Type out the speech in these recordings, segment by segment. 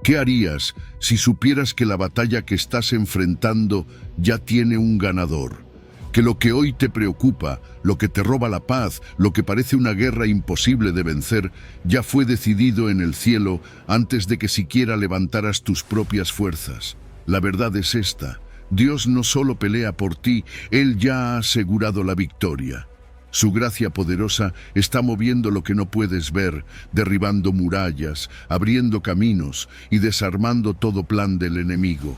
¿Qué harías si supieras que la batalla que estás enfrentando ya tiene un ganador? Que lo que hoy te preocupa, lo que te roba la paz, lo que parece una guerra imposible de vencer, ya fue decidido en el cielo antes de que siquiera levantaras tus propias fuerzas. La verdad es esta: Dios no solo pelea por ti, Él ya ha asegurado la victoria. Su gracia poderosa está moviendo lo que no puedes ver, derribando murallas, abriendo caminos y desarmando todo plan del enemigo.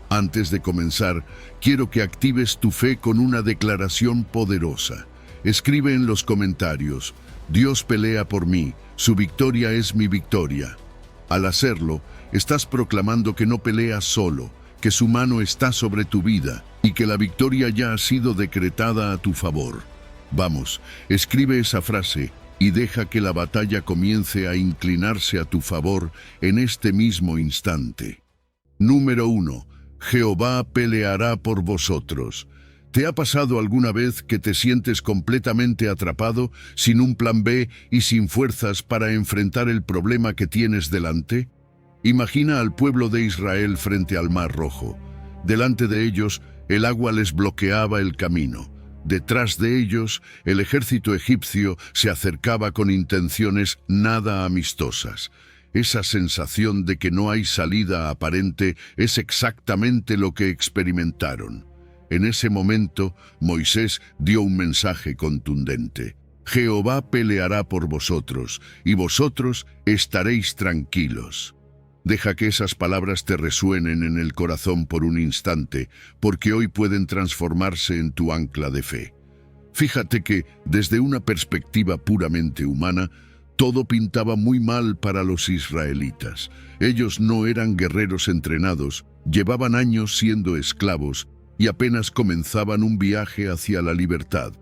Antes de comenzar, quiero que actives tu fe con una declaración poderosa. Escribe en los comentarios: Dios pelea por mí, su victoria es mi victoria. Al hacerlo, estás proclamando que no peleas solo, que su mano está sobre tu vida y que la victoria ya ha sido decretada a tu favor. Vamos, escribe esa frase y deja que la batalla comience a inclinarse a tu favor en este mismo instante. Número 1. Jehová peleará por vosotros. ¿Te ha pasado alguna vez que te sientes completamente atrapado, sin un plan B y sin fuerzas para enfrentar el problema que tienes delante? Imagina al pueblo de Israel frente al Mar Rojo. Delante de ellos, el agua les bloqueaba el camino. Detrás de ellos, el ejército egipcio se acercaba con intenciones nada amistosas. Esa sensación de que no hay salida aparente es exactamente lo que experimentaron. En ese momento, Moisés dio un mensaje contundente: Jehová peleará por vosotros, y vosotros estaréis tranquilos. Deja que esas palabras te resuenen en el corazón por un instante, porque hoy pueden transformarse en tu ancla de fe. Fíjate que, desde una perspectiva puramente humana, todo pintaba muy mal para los israelitas. Ellos no eran guerreros entrenados, llevaban años siendo esclavos y apenas comenzaban un viaje hacia la libertad.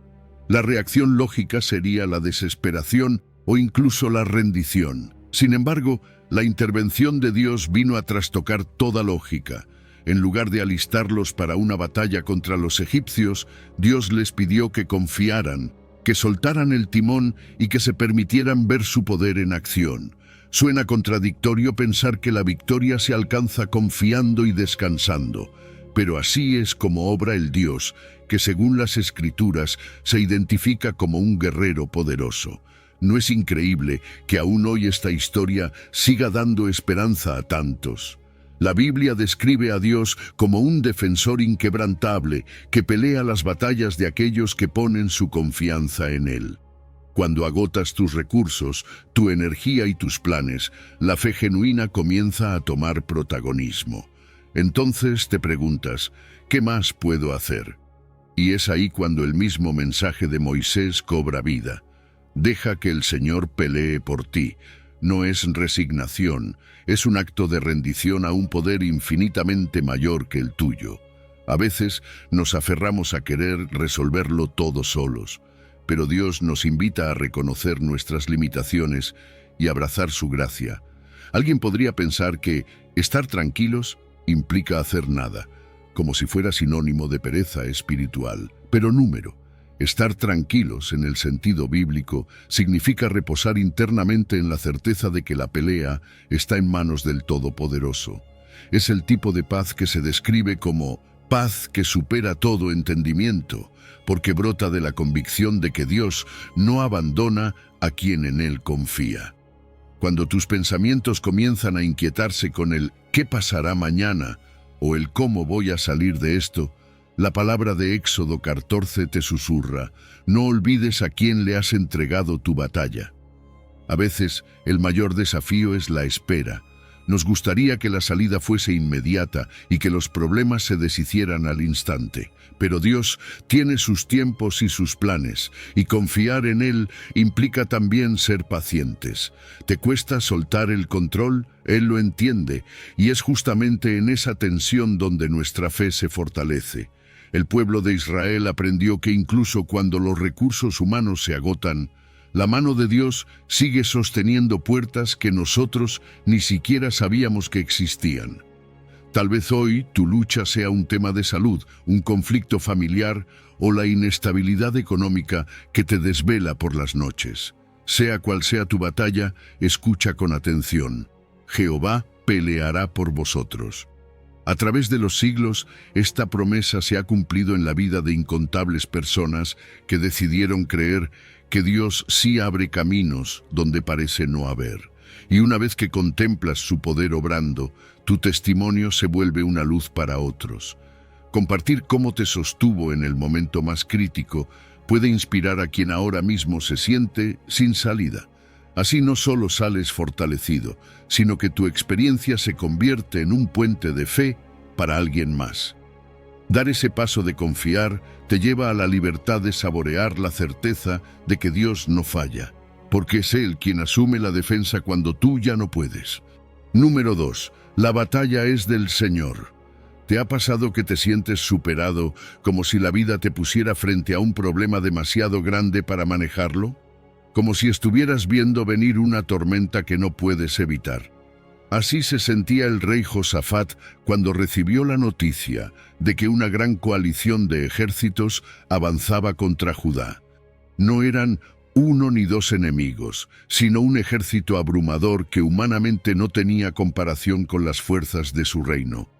La reacción lógica sería la desesperación o incluso la rendición. Sin embargo, la intervención de Dios vino a trastocar toda lógica. En lugar de alistarlos para una batalla contra los egipcios, Dios les pidió que confiaran, que soltaran el timón y que se permitieran ver su poder en acción. Suena contradictorio pensar que la victoria se alcanza confiando y descansando, pero así es como obra el Dios, que según las Escrituras se identifica como un guerrero poderoso. ¿No es increíble que aún hoy esta historia siga dando esperanza a tantos? La Biblia describe a Dios como un defensor inquebrantable que pelea las batallas de aquellos que ponen su confianza en Él. Cuando agotas tus recursos, tu energía y tus planes, la fe genuina comienza a tomar protagonismo. Entonces te preguntas: ¿qué más puedo hacer? Y es ahí cuando el mismo mensaje de Moisés cobra vida. Deja que el Señor pelee por ti. No es resignación, es un acto de rendición a un poder infinitamente mayor que el tuyo. A veces nos aferramos a querer resolverlo todo solos, pero Dios nos invita a reconocer nuestras limitaciones y abrazar su gracia. Alguien podría pensar que estar tranquilos implica hacer nada, como si fuera sinónimo de pereza espiritual, pero número. Estar tranquilos en el sentido bíblico significa reposar internamente en la certeza de que la pelea está en manos del Todopoderoso. Es el tipo de paz que se describe como paz que supera todo entendimiento, porque brota de la convicción de que Dios no abandona a quien en Él confía. Cuando tus pensamientos comienzan a inquietarse con el ¿qué pasará mañana? O el ¿cómo voy a salir de esto?, la palabra de Éxodo 14 te susurra: no olvides a quién le has entregado tu batalla. A veces, el mayor desafío es la espera. Nos gustaría que la salida fuese inmediata y que los problemas se deshicieran al instante. Pero Dios tiene sus tiempos y sus planes, y confiar en Él implica también ser pacientes. ¿Te cuesta soltar el control? Él lo entiende, y es justamente en esa tensión donde nuestra fe se fortalece. El pueblo de Israel aprendió que incluso cuando los recursos humanos se agotan, la mano de Dios sigue sosteniendo puertas que nosotros ni siquiera sabíamos que existían. Tal vez hoy tu lucha sea un tema de salud, un conflicto familiar o la inestabilidad económica que te desvela por las noches. Sea cual sea tu batalla, escucha con atención. Jehová peleará por vosotros. A través de los siglos, esta promesa se ha cumplido en la vida de incontables personas que decidieron creer que Dios sí abre caminos donde parece no haber. Y una vez que contemplas su poder obrando, tu testimonio se vuelve una luz para otros. Compartir cómo te sostuvo en el momento más crítico puede inspirar a quien ahora mismo se siente sin salida. Así no solo sales fortalecido, sino que tu experiencia se convierte en un puente de fe para alguien más. Dar ese paso de confiar te lleva a la libertad de saborear la certeza de que Dios no falla, porque es Él quien asume la defensa cuando tú ya no puedes. Número 2. La batalla es del Señor. ¿Te ha pasado que te sientes superado, como si la vida te pusiera frente a un problema demasiado grande para manejarlo? Como si estuvieras viendo venir una tormenta que no puedes evitar. Así se sentía el rey Josafat cuando recibió la noticia de que una gran coalición de ejércitos avanzaba contra Judá. No eran uno ni dos enemigos, sino un ejército abrumador que humanamente no tenía comparación con las fuerzas de su reino.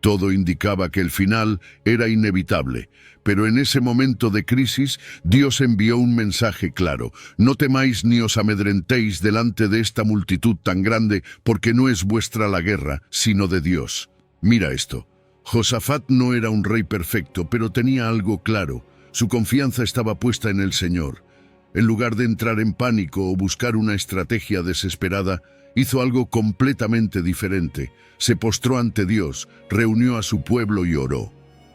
Todo indicaba que el final era inevitable, pero en ese momento de crisis Dios envió un mensaje claro: no temáis ni os amedrentéis delante de esta multitud tan grande, porque no es vuestra la guerra, sino de Dios. Mira esto. Josafat no era un rey perfecto, pero tenía algo claro: su confianza estaba puesta en el Señor. En lugar de entrar en pánico o buscar una estrategia desesperada, hizo algo completamente diferente. Se postró ante Dios, reunió a su pueblo y oró.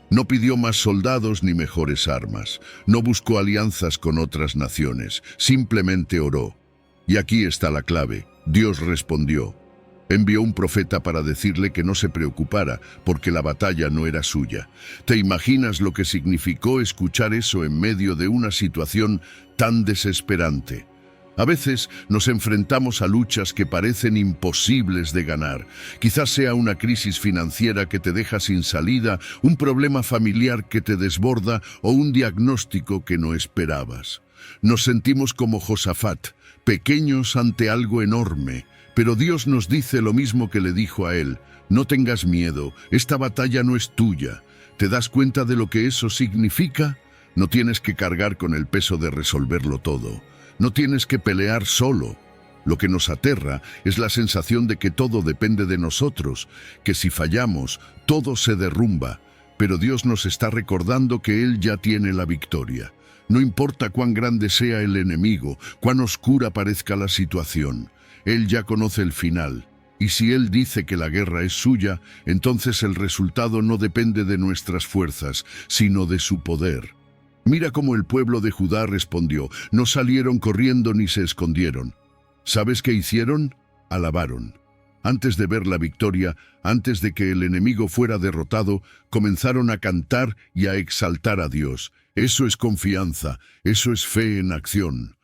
No pidió más soldados ni mejores armas. No buscó alianzas con otras naciones. Simplemente oró. Y aquí está la clave. Dios respondió. Envió un profeta para decirle que no se preocupara, porque la batalla no era suya. ¿Te imaginas lo que significó escuchar eso en medio de una situación tan desesperante? A veces nos enfrentamos a luchas que parecen imposibles de ganar. Quizás sea una crisis financiera que te deja sin salida, un problema familiar que te desborda o un diagnóstico que no esperabas. Nos sentimos como Josafat, pequeños ante algo enorme. Pero Dios nos dice lo mismo que le dijo a él: no tengas miedo, esta batalla no es tuya. ¿Te das cuenta de lo que eso significa? No tienes que cargar con el peso de resolverlo todo. No tienes que pelear solo. Lo que nos aterra es la sensación de que todo depende de nosotros, que si fallamos, todo se derrumba. Pero Dios nos está recordando que Él ya tiene la victoria. No importa cuán grande sea el enemigo, cuán oscura parezca la situación. Él ya conoce el final, y si Él dice que la guerra es suya, entonces el resultado no depende de nuestras fuerzas, sino de su poder. Mira cómo el pueblo de Judá respondió: no salieron corriendo ni se escondieron. ¿Sabes qué hicieron? Alabaron. Antes de ver la victoria, antes de que el enemigo fuera derrotado, comenzaron a cantar y a exaltar a Dios. Eso es confianza, eso es fe en acción.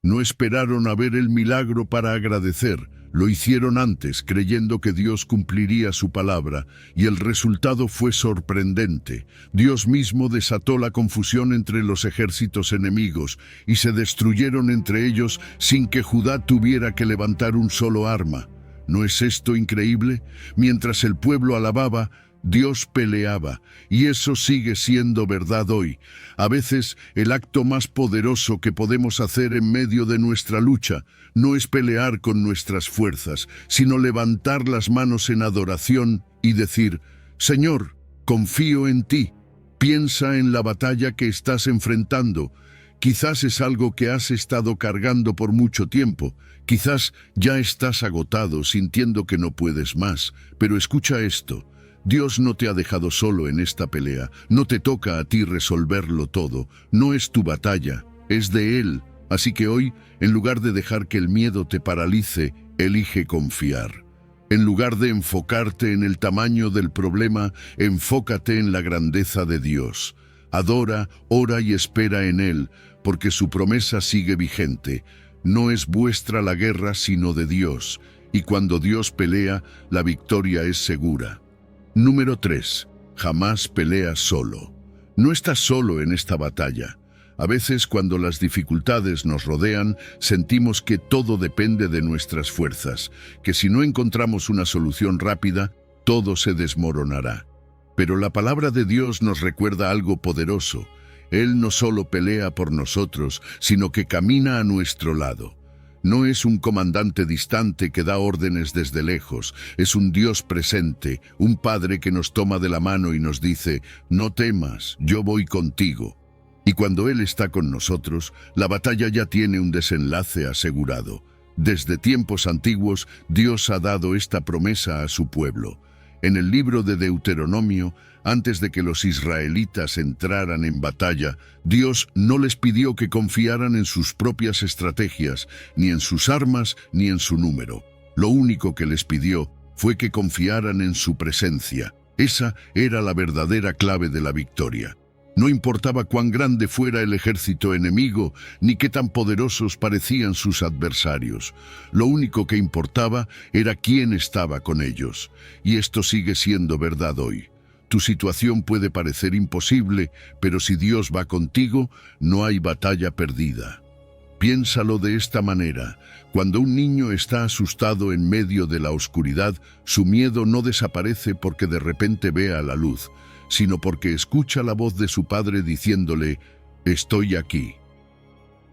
No esperaron a ver el milagro para agradecer, lo hicieron antes, creyendo que Dios cumpliría su palabra, y el resultado fue sorprendente. Dios mismo desató la confusión entre los ejércitos enemigos, y se destruyeron entre ellos sin que Judá tuviera que levantar un solo arma. ¿No es esto increíble? Mientras el pueblo alababa, Dios peleaba, y eso sigue siendo verdad hoy. A veces, el acto más poderoso que podemos hacer en medio de nuestra lucha no es pelear con nuestras fuerzas, sino levantar las manos en adoración y decir: Señor, confío en ti. Piensa en la batalla que estás enfrentando. Quizás es algo que has estado cargando por mucho tiempo. Quizás ya estás agotado, sintiendo que no puedes más. Pero escucha esto. Dios no te ha dejado solo en esta pelea. No te toca a ti resolverlo todo. No es tu batalla, es de Él. Así que hoy, en lugar de dejar que el miedo te paralice, elige confiar. En lugar de enfocarte en el tamaño del problema, enfócate en la grandeza de Dios. Adora, ora y espera en Él, porque su promesa sigue vigente. No es vuestra la guerra, sino de Dios. Y cuando Dios pelea, la victoria es segura. Número 3. Jamás peleas solo. No estás solo en esta batalla. A veces, cuando las dificultades nos rodean, sentimos que todo depende de nuestras fuerzas, que si no encontramos una solución rápida, todo se desmoronará. Pero la palabra de Dios nos recuerda algo poderoso. Él no solo pelea por nosotros, sino que camina a nuestro lado. No es un comandante distante que da órdenes desde lejos, es un Dios presente, un Padre que nos toma de la mano y nos dice: no temas, yo voy contigo. Y cuando Él está con nosotros, la batalla ya tiene un desenlace asegurado. Desde tiempos antiguos, Dios ha dado esta promesa a su pueblo. En el libro de Deuteronomio, antes de que los israelitas entraran en batalla, Dios no les pidió que confiaran en sus propias estrategias, ni en sus armas, ni en su número. Lo único que les pidió fue que confiaran en su presencia. Esa era la verdadera clave de la victoria. No importaba cuán grande fuera el ejército enemigo, ni qué tan poderosos parecían sus adversarios. Lo único que importaba era quién estaba con ellos. Y esto sigue siendo verdad hoy. Tu situación puede parecer imposible, pero si Dios va contigo, no hay batalla perdida. Piénsalo de esta manera. Cuando un niño está asustado en medio de la oscuridad, su miedo no desaparece porque de repente vea la luz, sino porque escucha la voz de su padre diciéndole: estoy aquí.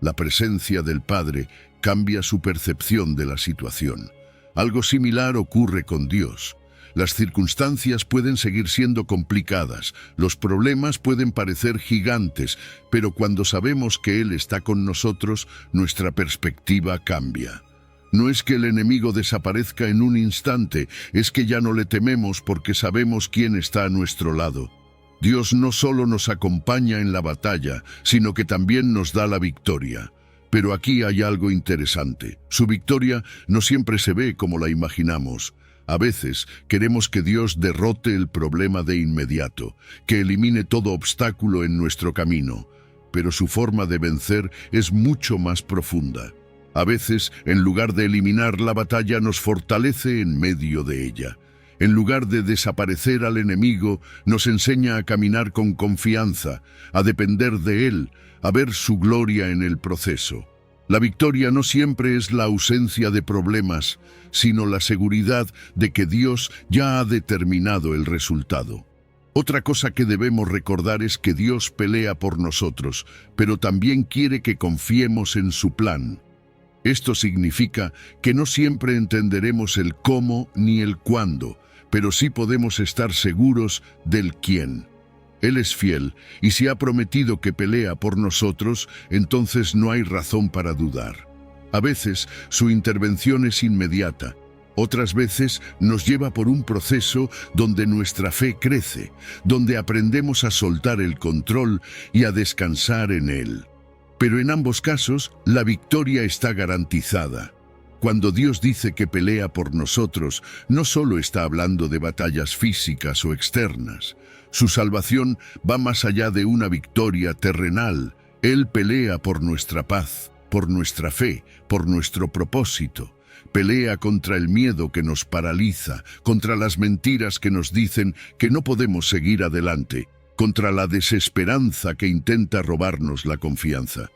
La presencia del Padre cambia su percepción de la situación. Algo similar ocurre con Dios. Las circunstancias pueden seguir siendo complicadas, los problemas pueden parecer gigantes, pero cuando sabemos que Él está con nosotros, nuestra perspectiva cambia. No es que el enemigo desaparezca en un instante, es que ya no le tememos porque sabemos quién está a nuestro lado. Dios no solo nos acompaña en la batalla, sino que también nos da la victoria. Pero aquí hay algo interesante. Su victoria no siempre se ve como la imaginamos. A veces queremos que Dios derrote el problema de inmediato, que elimine todo obstáculo en nuestro camino, pero su forma de vencer es mucho más profunda. A veces, en lugar de eliminar la batalla, nos fortalece en medio de ella. En lugar de desaparecer al enemigo, nos enseña a caminar con confianza, a depender de Él, a ver su gloria en el proceso. La victoria no siempre es la ausencia de problemas, sino la seguridad de que Dios ya ha determinado el resultado. Otra cosa que debemos recordar es que Dios pelea por nosotros, pero también quiere que confiemos en su plan. Esto significa que no siempre entenderemos el cómo ni el cuándo, pero sí podemos estar seguros del quién. Él es fiel, y si ha prometido que pelea por nosotros, entonces no hay razón para dudar. A veces su intervención es inmediata, otras veces nos lleva por un proceso donde nuestra fe crece, donde aprendemos a soltar el control y a descansar en Él. Pero en ambos casos, la victoria está garantizada. Cuando Dios dice que pelea por nosotros, no solo está hablando de batallas físicas o externas. Su salvación va más allá de una victoria terrenal. Él pelea por nuestra paz, por nuestra fe, por nuestro propósito. Pelea contra el miedo que nos paraliza, contra las mentiras que nos dicen que no podemos seguir adelante, contra la desesperanza que intenta robarnos la confianza.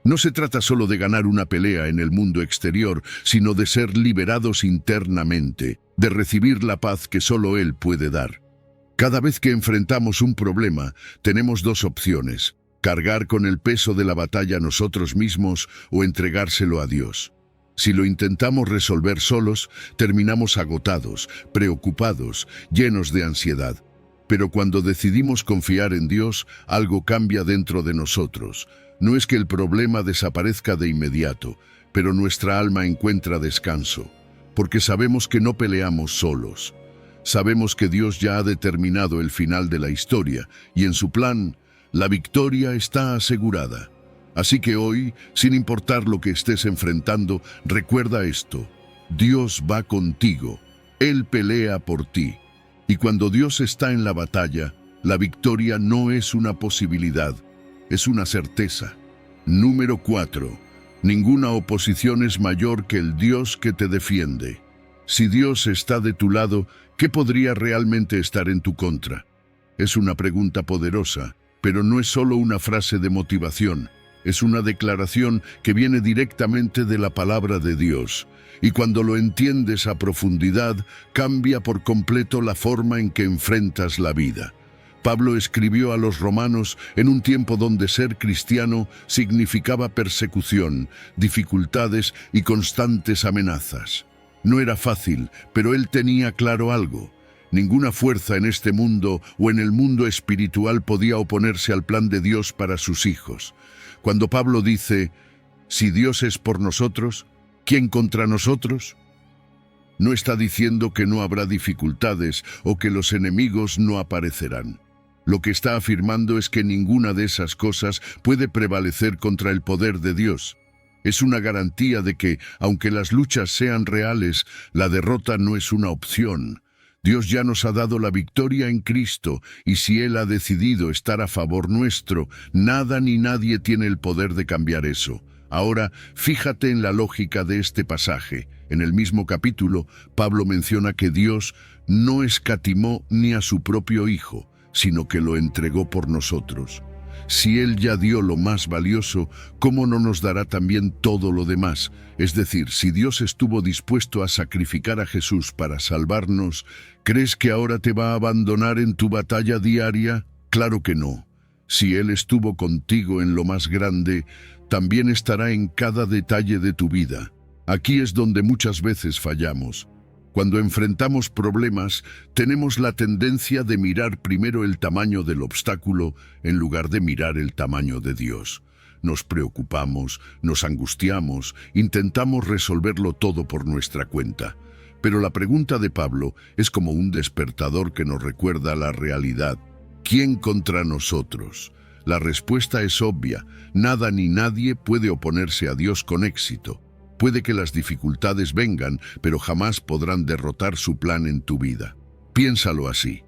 No se trata solo de ganar una pelea en el mundo exterior, sino de ser liberados internamente, de recibir la paz que solo Él puede dar. Cada vez que enfrentamos un problema, tenemos dos opciones: cargar con el peso de la batalla nosotros mismos o entregárselo a Dios. Si lo intentamos resolver solos, terminamos agotados, preocupados, llenos de ansiedad. Pero cuando decidimos confiar en Dios, algo cambia dentro de nosotros. No es que el problema desaparezca de inmediato, pero nuestra alma encuentra descanso, porque sabemos que no peleamos solos. Sabemos que Dios ya ha determinado el final de la historia y en su plan, la victoria está asegurada. Así que hoy, sin importar lo que estés enfrentando, recuerda esto: Dios va contigo, Él pelea por ti. Y cuando Dios está en la batalla, la victoria no es una posibilidad, es una certeza. Número 4. Ninguna oposición es mayor que el Dios que te defiende. Si Dios está de tu lado, ¿qué podría realmente estar en tu contra? Es una pregunta poderosa, pero no es solo una frase de motivación. Es una declaración que viene directamente de la palabra de Dios, y cuando lo entiendes a profundidad, cambia por completo la forma en que enfrentas la vida. Pablo escribió a los romanos en un tiempo donde ser cristiano significaba persecución, dificultades y constantes amenazas. No era fácil, pero él tenía claro algo. Ninguna fuerza en este mundo o en el mundo espiritual podía oponerse al plan de Dios para sus hijos. Cuando Pablo dice, si Dios es por nosotros, ¿quién contra nosotros? No está diciendo que no habrá dificultades o que los enemigos no aparecerán. Lo que está afirmando es que ninguna de esas cosas puede prevalecer contra el poder de Dios. Es una garantía de que, aunque las luchas sean reales, la derrota no es una opción. Dios ya nos ha dado la victoria en Cristo, y si Él ha decidido estar a favor nuestro, nada ni nadie tiene el poder de cambiar eso. Ahora, fíjate en la lógica de este pasaje. En el mismo capítulo, Pablo menciona que Dios no escatimó ni a su propio Hijo, sino que lo entregó por nosotros. Si Él ya dio lo más valioso, ¿cómo no nos dará también todo lo demás? Es decir, si Dios estuvo dispuesto a sacrificar a Jesús para salvarnos, ¿crees que ahora te va a abandonar en tu batalla diaria? Claro que no. Si Él estuvo contigo en lo más grande, también estará en cada detalle de tu vida. Aquí es donde muchas veces fallamos. Cuando enfrentamos problemas, tenemos la tendencia de mirar primero el tamaño del obstáculo en lugar de mirar el tamaño de Dios. Nos preocupamos, nos angustiamos, intentamos resolverlo todo por nuestra cuenta. Pero la pregunta de Pablo es como un despertador que nos recuerda la realidad. ¿Quién contra nosotros? La respuesta es obvia. Nada ni nadie puede oponerse a Dios con éxito. Puede que las dificultades vengan, pero jamás podrán derrotar su plan en tu vida. Piénsalo así.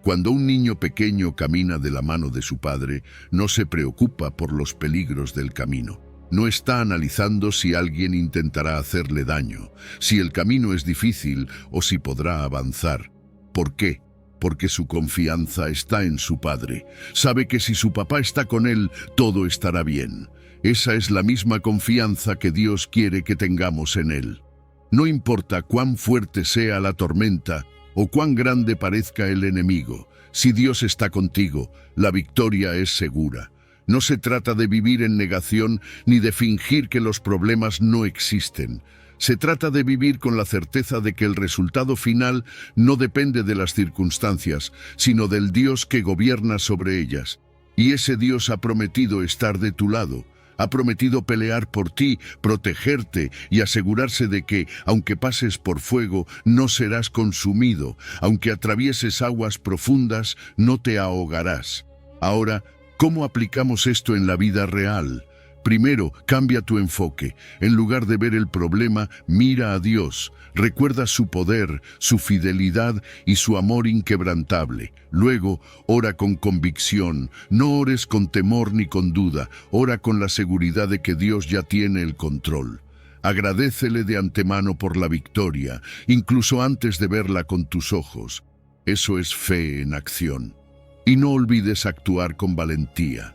Cuando un niño pequeño camina de la mano de su padre, no se preocupa por los peligros del camino. No está analizando si alguien intentará hacerle daño, si el camino es difícil o si podrá avanzar. ¿Por qué? Porque su confianza está en su padre. Sabe que si su papá está con él, todo estará bien. Esa es la misma confianza que Dios quiere que tengamos en Él. No importa cuán fuerte sea la tormenta o cuán grande parezca el enemigo, si Dios está contigo, la victoria es segura. No se trata de vivir en negación ni de fingir que los problemas no existen. Se trata de vivir con la certeza de que el resultado final no depende de las circunstancias, sino del Dios que gobierna sobre ellas. Y ese Dios ha prometido estar de tu lado. Ha prometido pelear por ti, protegerte y asegurarse de que, aunque pases por fuego, no serás consumido. Aunque atravieses aguas profundas, no te ahogarás. Ahora, ¿cómo aplicamos esto en la vida real? Primero, cambia tu enfoque. En lugar de ver el problema, mira a Dios. Recuerda su poder, su fidelidad y su amor inquebrantable. Luego, ora con convicción. No ores con temor ni con duda. Ora con la seguridad de que Dios ya tiene el control. Agradécele de antemano por la victoria, incluso antes de verla con tus ojos. Eso es fe en acción. Y no olvides actuar con valentía.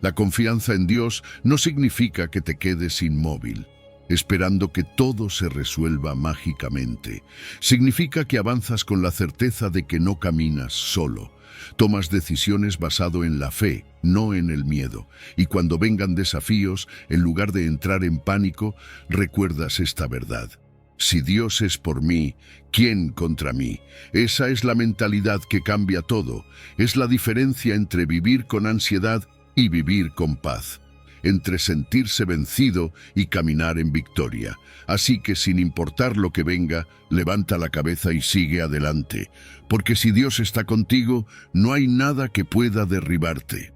La confianza en Dios no significa que te quedes inmóvil, esperando que todo se resuelva mágicamente. Significa que avanzas con la certeza de que no caminas solo. Tomas decisiones basado en la fe, no en el miedo. Y cuando vengan desafíos, en lugar de entrar en pánico, recuerdas esta verdad. Si Dios es por mí, ¿quién contra mí? Esa es la mentalidad que cambia todo. Es la diferencia entre vivir con ansiedad y vivir con paz, entre sentirse vencido y caminar en victoria. Así que sin importar lo que venga, levanta la cabeza y sigue adelante, porque si Dios está contigo, no hay nada que pueda derribarte.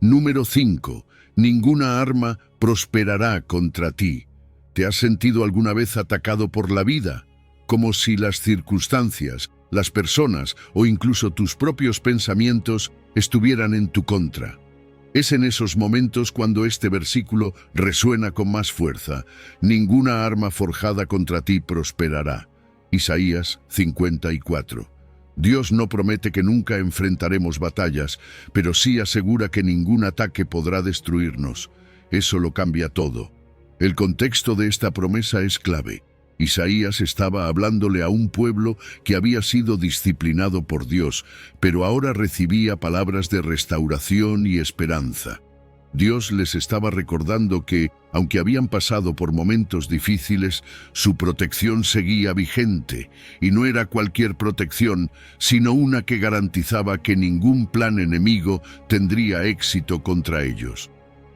Número 5. Ninguna arma prosperará contra ti. ¿Te has sentido alguna vez atacado por la vida? Como si las circunstancias, las personas o incluso tus propios pensamientos estuvieran en tu contra. Es en esos momentos cuando este versículo resuena con más fuerza. Ninguna arma forjada contra ti prosperará. Isaías 54. Dios no promete que nunca enfrentaremos batallas, pero sí asegura que ningún ataque podrá destruirnos. eso lo cambia todo. El contexto de esta promesa es clave. Isaías estaba hablándole a un pueblo que había sido disciplinado por Dios, pero ahora recibía palabras de restauración y esperanza. Dios les estaba recordando que, aunque habían pasado por momentos difíciles, su protección seguía vigente, y no era cualquier protección, sino una que garantizaba que ningún plan enemigo tendría éxito contra ellos.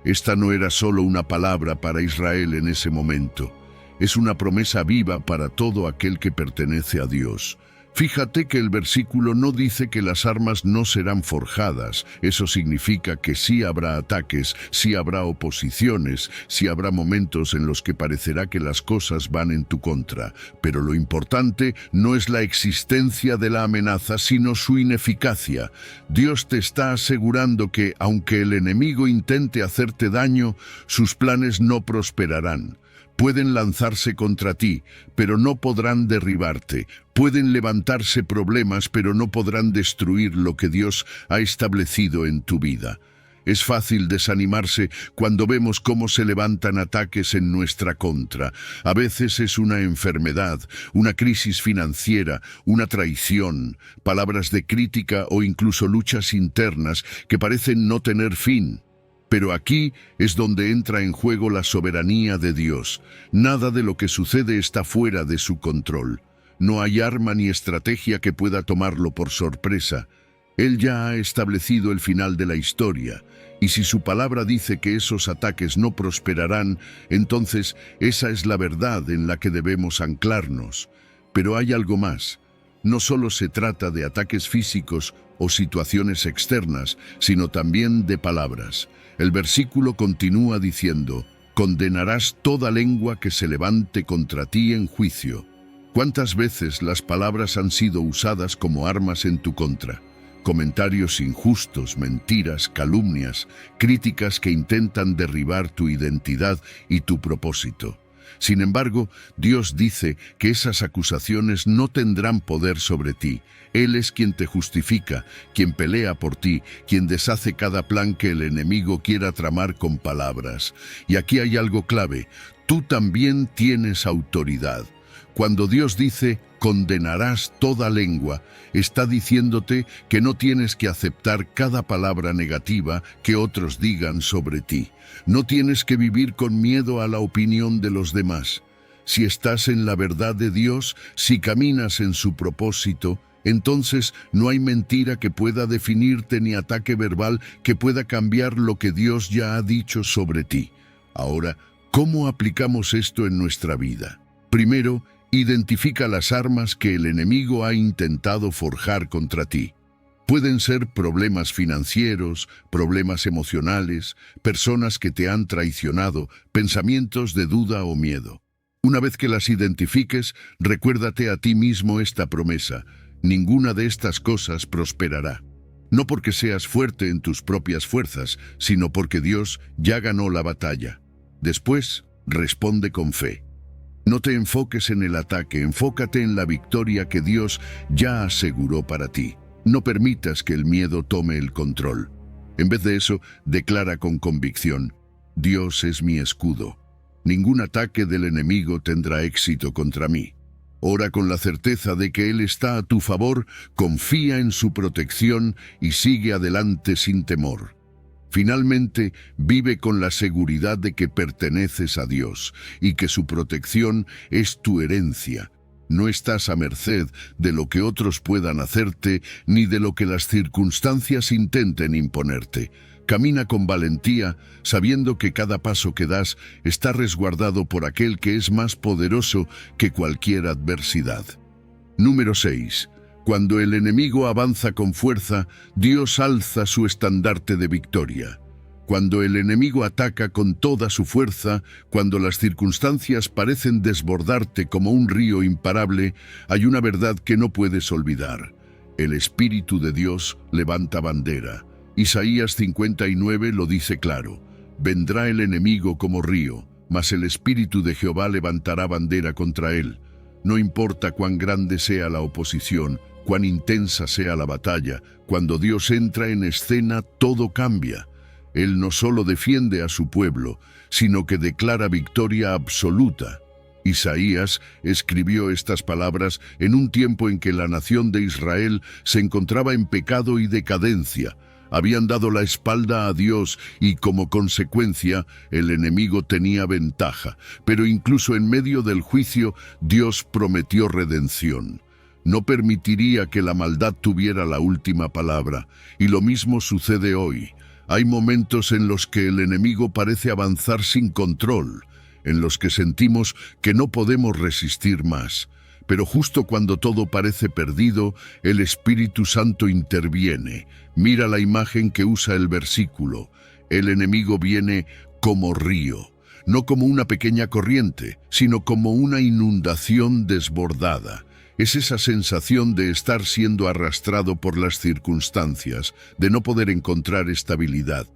Esta no era solo una palabra para Israel en ese momento, es una promesa viva para todo aquel que pertenece a Dios. Fíjate que el versículo no dice que las armas no serán forjadas. Eso significa que sí habrá ataques, sí habrá oposiciones, sí habrá momentos en los que parecerá que las cosas van en tu contra. Pero lo importante no es la existencia de la amenaza, sino su ineficacia. Dios te está asegurando que, aunque el enemigo intente hacerte daño, sus planes no prosperarán. Pueden lanzarse contra ti, pero no podrán derribarte. Pueden levantarse problemas, pero no podrán destruir lo que Dios ha establecido en tu vida. Es fácil desanimarse cuando vemos cómo se levantan ataques en nuestra contra. A veces es una enfermedad, una crisis financiera, una traición, palabras de crítica o incluso luchas internas que parecen no tener fin. Pero aquí es donde entra en juego la soberanía de Dios. Nada de lo que sucede está fuera de su control. No hay arma ni estrategia que pueda tomarlo por sorpresa. Él ya ha establecido el final de la historia, y si su palabra dice que esos ataques no prosperarán, entonces esa es la verdad en la que debemos anclarnos. Pero hay algo más. No solo se trata de ataques físicos o situaciones externas, sino también de palabras. El versículo continúa diciendo: «Condenarás toda lengua que se levante contra ti en juicio». ¿Cuántas veces las palabras han sido usadas como armas en tu contra? Comentarios injustos, mentiras, calumnias, críticas que intentan derribar tu identidad y tu propósito. Sin embargo, Dios dice que esas acusaciones no tendrán poder sobre ti. Él es quien te justifica, quien pelea por ti, quien deshace cada plan que el enemigo quiera tramar con palabras. Y aquí hay algo clave: tú también tienes autoridad. Cuando Dios dice, condenarás toda lengua, está diciéndote que no tienes que aceptar cada palabra negativa que otros digan sobre ti. No tienes que vivir con miedo a la opinión de los demás. Si estás en la verdad de Dios, si caminas en su propósito, entonces no hay mentira que pueda definirte ni ataque verbal que pueda cambiar lo que Dios ya ha dicho sobre ti. Ahora, ¿cómo aplicamos esto en nuestra vida? Primero, identifica las armas que el enemigo ha intentado forjar contra ti. Pueden ser problemas financieros, problemas emocionales, personas que te han traicionado, pensamientos de duda o miedo. Una vez que las identifiques, recuérdate a ti mismo esta promesa: ninguna de estas cosas prosperará. No porque seas fuerte en tus propias fuerzas, sino porque Dios ya ganó la batalla. Después, responde con fe. No te enfoques en el ataque, enfócate en la victoria que Dios ya aseguró para ti. No permitas que el miedo tome el control. En vez de eso, declara con convicción: Dios es mi escudo. Ningún ataque del enemigo tendrá éxito contra mí. Ora con la certeza de que Él está a tu favor, confía en su protección y sigue adelante sin temor. Finalmente, vive con la seguridad de que perteneces a Dios y que su protección es tu herencia. No estás a merced de lo que otros puedan hacerte ni de lo que las circunstancias intenten imponerte. Camina con valentía, sabiendo que cada paso que das está resguardado por aquel que es más poderoso que cualquier adversidad. Número 6. Cuando el enemigo avanza con fuerza, Dios alza su estandarte de victoria. Cuando el enemigo ataca con toda su fuerza, cuando las circunstancias parecen desbordarte como un río imparable, hay una verdad que no puedes olvidar. El Espíritu de Dios levanta bandera. Isaías 59 lo dice claro: vendrá el enemigo como río, mas el Espíritu de Jehová levantará bandera contra él. No importa cuán grande sea la oposición, cuán intensa sea la batalla, cuando Dios entra en escena, todo cambia. Él no solo defiende a su pueblo, sino que declara victoria absoluta. Isaías escribió estas palabras en un tiempo en que la nación de Israel se encontraba en pecado y decadencia. Habían dado la espalda a Dios y, como consecuencia, el enemigo tenía ventaja. Pero incluso en medio del juicio, Dios prometió redención. No permitiría que la maldad tuviera la última palabra. Y lo mismo sucede hoy. Hay momentos en los que el enemigo parece avanzar sin control, en los que sentimos que no podemos resistir más. Pero justo cuando todo parece perdido, el Espíritu Santo interviene. Mira la imagen que usa el versículo. El enemigo viene como río, no como una pequeña corriente, sino como una inundación desbordada. Es esa sensación de estar siendo arrastrado por las circunstancias, de no poder encontrar estabilidad.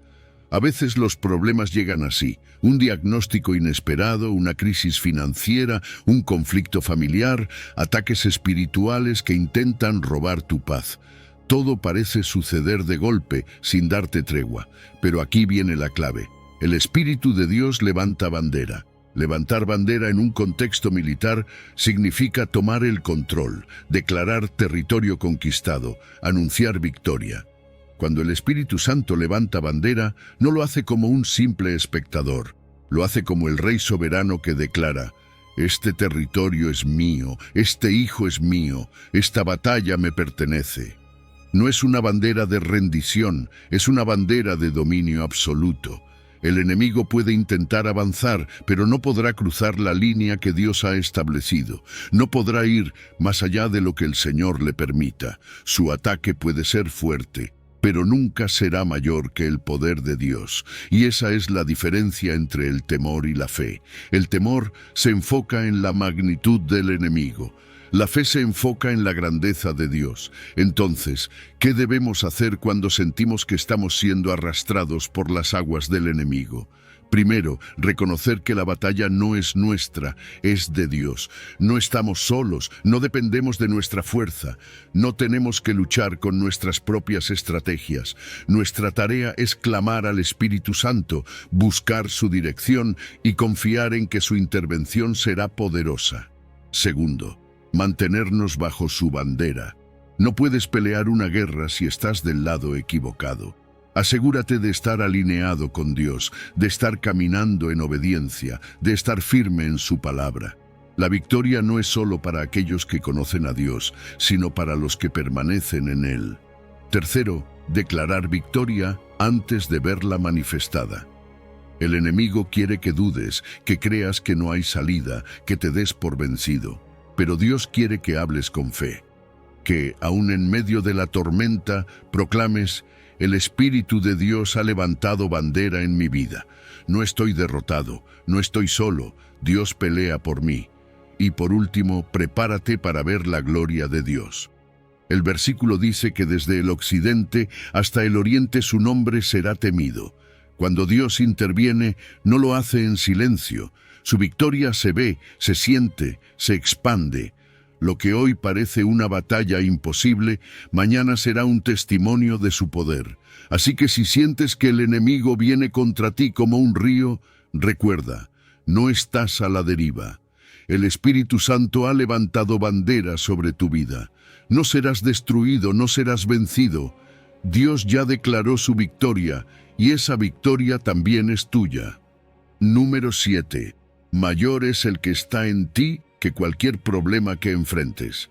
A veces los problemas llegan así: un diagnóstico inesperado, una crisis financiera, un conflicto familiar, ataques espirituales que intentan robar tu paz. Todo parece suceder de golpe, sin darte tregua. Pero aquí viene la clave. El Espíritu de Dios levanta bandera. Levantar bandera en un contexto militar significa tomar el control, declarar territorio conquistado, anunciar victoria. Cuando el Espíritu Santo levanta bandera, no lo hace como un simple espectador. Lo hace como el Rey soberano que declara: este territorio es mío, este hijo es mío, esta batalla me pertenece. No es una bandera de rendición, es una bandera de dominio absoluto. El enemigo puede intentar avanzar, pero no podrá cruzar la línea que Dios ha establecido. No podrá ir más allá de lo que el Señor le permita. Su ataque puede ser fuerte, pero nunca será mayor que el poder de Dios. Y esa es la diferencia entre el temor y la fe. El temor se enfoca en la magnitud del enemigo. La fe se enfoca en la grandeza de Dios. Entonces, ¿qué debemos hacer cuando sentimos que estamos siendo arrastrados por las aguas del enemigo? Primero, reconocer que la batalla no es nuestra, es de Dios. No estamos solos, no dependemos de nuestra fuerza. No tenemos que luchar con nuestras propias estrategias. Nuestra tarea es clamar al Espíritu Santo, buscar su dirección y confiar en que su intervención será poderosa. Segundo, mantenernos bajo su bandera. No puedes pelear una guerra si estás del lado equivocado. Asegúrate de estar alineado con Dios, de estar caminando en obediencia, de estar firme en su palabra. La victoria no es solo para aquellos que conocen a Dios, sino para los que permanecen en Él. Tercero, declarar victoria antes de verla manifestada. El enemigo quiere que dudes, que creas que no hay salida, que te des por vencido. Pero Dios quiere que hables con fe, que, aun en medio de la tormenta, proclames: el Espíritu de Dios ha levantado bandera en mi vida. No estoy derrotado, no estoy solo, Dios pelea por mí. Y por último, prepárate para ver la gloria de Dios. El versículo dice que desde el occidente hasta el oriente su nombre será temido. Cuando Dios interviene, no lo hace en silencio. Su victoria se ve, se siente, se expande. Lo que hoy parece una batalla imposible, mañana será un testimonio de su poder. Así que si sientes que el enemigo viene contra ti como un río, recuerda, no estás a la deriva. El Espíritu Santo ha levantado bandera sobre tu vida. No serás destruido, no serás vencido. Dios ya declaró su victoria, y esa victoria también es tuya. Número 7. Mayor es el que está en ti que cualquier problema que enfrentes.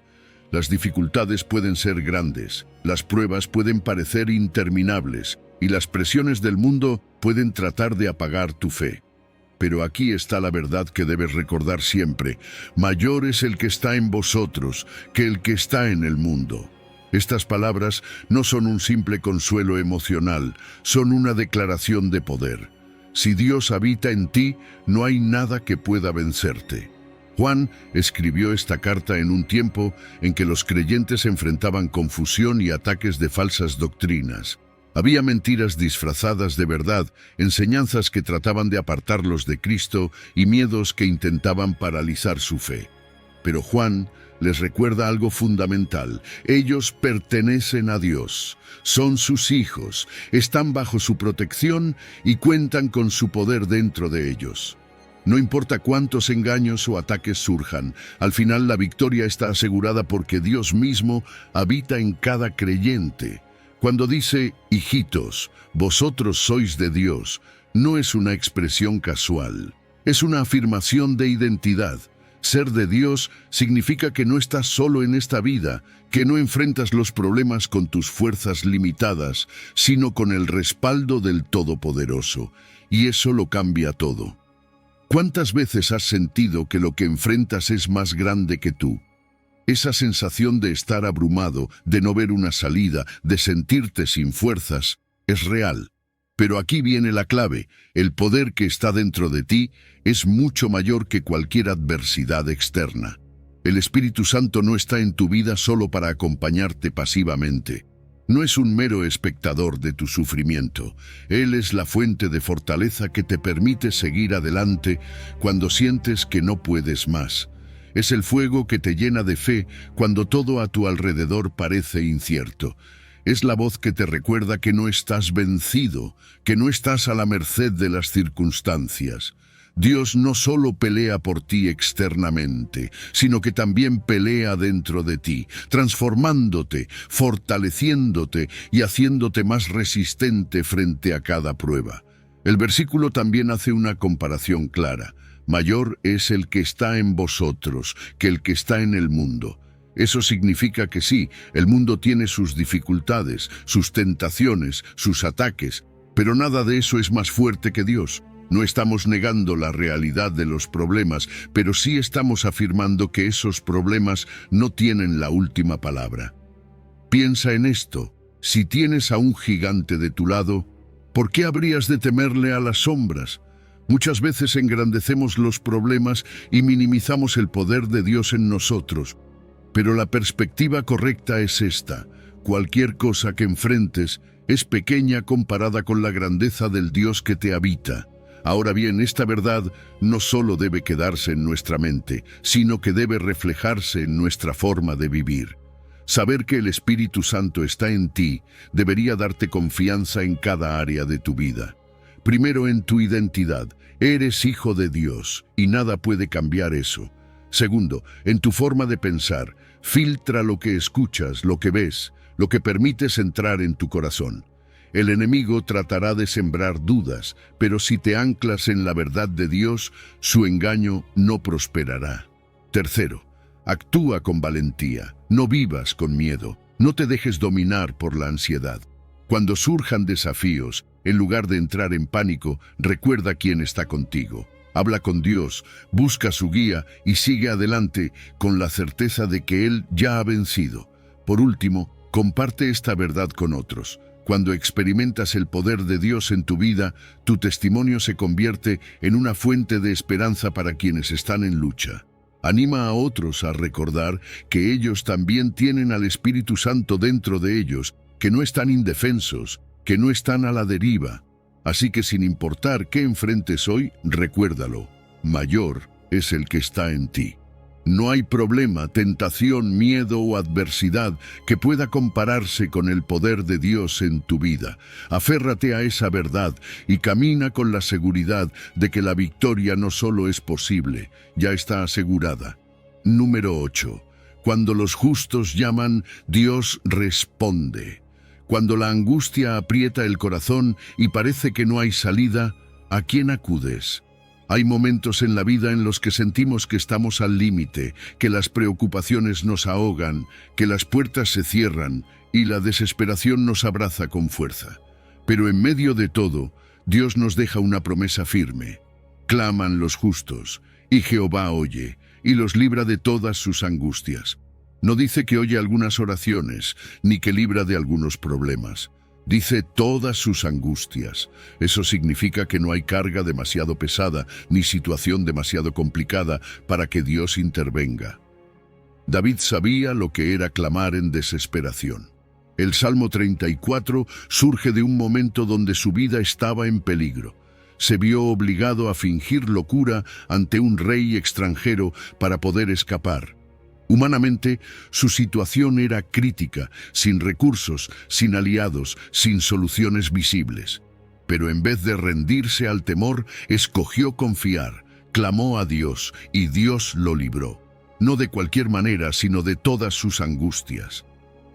Las dificultades pueden ser grandes, las pruebas pueden parecer interminables y las presiones del mundo pueden tratar de apagar tu fe. Pero aquí está la verdad que debes recordar siempre: mayor es el que está en vosotros que el que está en el mundo. Estas palabras no son un simple consuelo emocional, son una declaración de poder. Si Dios habita en ti, no hay nada que pueda vencerte. Juan escribió esta carta en un tiempo en que los creyentes enfrentaban confusión y ataques de falsas doctrinas. Había mentiras disfrazadas de verdad, enseñanzas que trataban de apartarlos de Cristo y miedos que intentaban paralizar su fe. Pero Juan les recuerda algo fundamental. Ellos pertenecen a Dios, son sus hijos, están bajo su protección y cuentan con su poder dentro de ellos. No importa cuántos engaños o ataques surjan, al final la victoria está asegurada porque Dios mismo habita en cada creyente. Cuando dice, hijitos, vosotros sois de Dios, no es una expresión casual, es una afirmación de identidad. Ser de Dios significa que no estás solo en esta vida, que no enfrentas los problemas con tus fuerzas limitadas, sino con el respaldo del Todopoderoso, y eso lo cambia todo. ¿Cuántas veces has sentido que lo que enfrentas es más grande que tú? Esa sensación de estar abrumado, de no ver una salida, de sentirte sin fuerzas, es real. Pero aquí viene la clave: el poder que está dentro de ti es mucho mayor que cualquier adversidad externa. El Espíritu Santo no está en tu vida solo para acompañarte pasivamente. No es un mero espectador de tu sufrimiento. Él es la fuente de fortaleza que te permite seguir adelante cuando sientes que no puedes más. Es el fuego que te llena de fe cuando todo a tu alrededor parece incierto. Es la voz que te recuerda que no estás vencido, que no estás a la merced de las circunstancias. Dios no solo pelea por ti externamente, sino que también pelea dentro de ti, transformándote, fortaleciéndote y haciéndote más resistente frente a cada prueba. El versículo también hace una comparación clara. Mayor es el que está en vosotros que el que está en el mundo. Eso significa que sí, el mundo tiene sus dificultades, sus tentaciones, sus ataques, pero nada de eso es más fuerte que Dios. No estamos negando la realidad de los problemas, pero sí estamos afirmando que esos problemas no tienen la última palabra. Piensa en esto: si tienes a un gigante de tu lado, ¿por qué habrías de temerle a las sombras? Muchas veces engrandecemos los problemas y minimizamos el poder de Dios en nosotros. Pero la perspectiva correcta es esta: cualquier cosa que enfrentes es pequeña comparada con la grandeza del Dios que te habita. Ahora bien, esta verdad no solo debe quedarse en nuestra mente, sino que debe reflejarse en nuestra forma de vivir. Saber que el Espíritu Santo está en ti debería darte confianza en cada área de tu vida. Primero, en tu identidad. Eres hijo de Dios y nada puede cambiar eso. Segundo, en tu forma de pensar. Filtra lo que escuchas, lo que ves, lo que permites entrar en tu corazón. El enemigo tratará de sembrar dudas, pero si te anclas en la verdad de Dios, su engaño no prosperará. Tercero, actúa con valentía, no vivas con miedo, no te dejes dominar por la ansiedad. Cuando surjan desafíos, en lugar de entrar en pánico, recuerda quién está contigo. Habla con Dios, busca su guía y sigue adelante con la certeza de que Él ya ha vencido. Por último, comparte esta verdad con otros. Cuando experimentas el poder de Dios en tu vida, tu testimonio se convierte en una fuente de esperanza para quienes están en lucha. Anima a otros a recordar que ellos también tienen al Espíritu Santo dentro de ellos, que no están indefensos, que no están a la deriva. Así que sin importar qué enfrentes hoy, recuérdalo: mayor es el que está en ti. No hay problema, tentación, miedo o adversidad que pueda compararse con el poder de Dios en tu vida. Aférrate a esa verdad y camina con la seguridad de que la victoria no solo es posible, ya está asegurada. Número 8. Cuando los justos llaman, Dios responde. Cuando la angustia aprieta el corazón y parece que no hay salida, ¿a quién acudes? Hay momentos en la vida en los que sentimos que estamos al límite, que las preocupaciones nos ahogan, que las puertas se cierran y la desesperación nos abraza con fuerza. Pero en medio de todo, Dios nos deja una promesa firme. Claman los justos, y Jehová oye, y los libra de todas sus angustias. No dice que oye algunas oraciones, ni que libra de algunos problemas. Dice todas sus angustias. Eso significa que no hay carga demasiado pesada, ni situación demasiado complicada para que Dios intervenga. David sabía lo que era clamar en desesperación. El Salmo 34 surge de un momento donde su vida estaba en peligro. Se vio obligado a fingir locura ante un rey extranjero para poder escapar. Humanamente, su situación era crítica, sin recursos, sin aliados, sin soluciones visibles. Pero en vez de rendirse al temor, escogió confiar, clamó a Dios y Dios lo libró. No de cualquier manera, sino de todas sus angustias.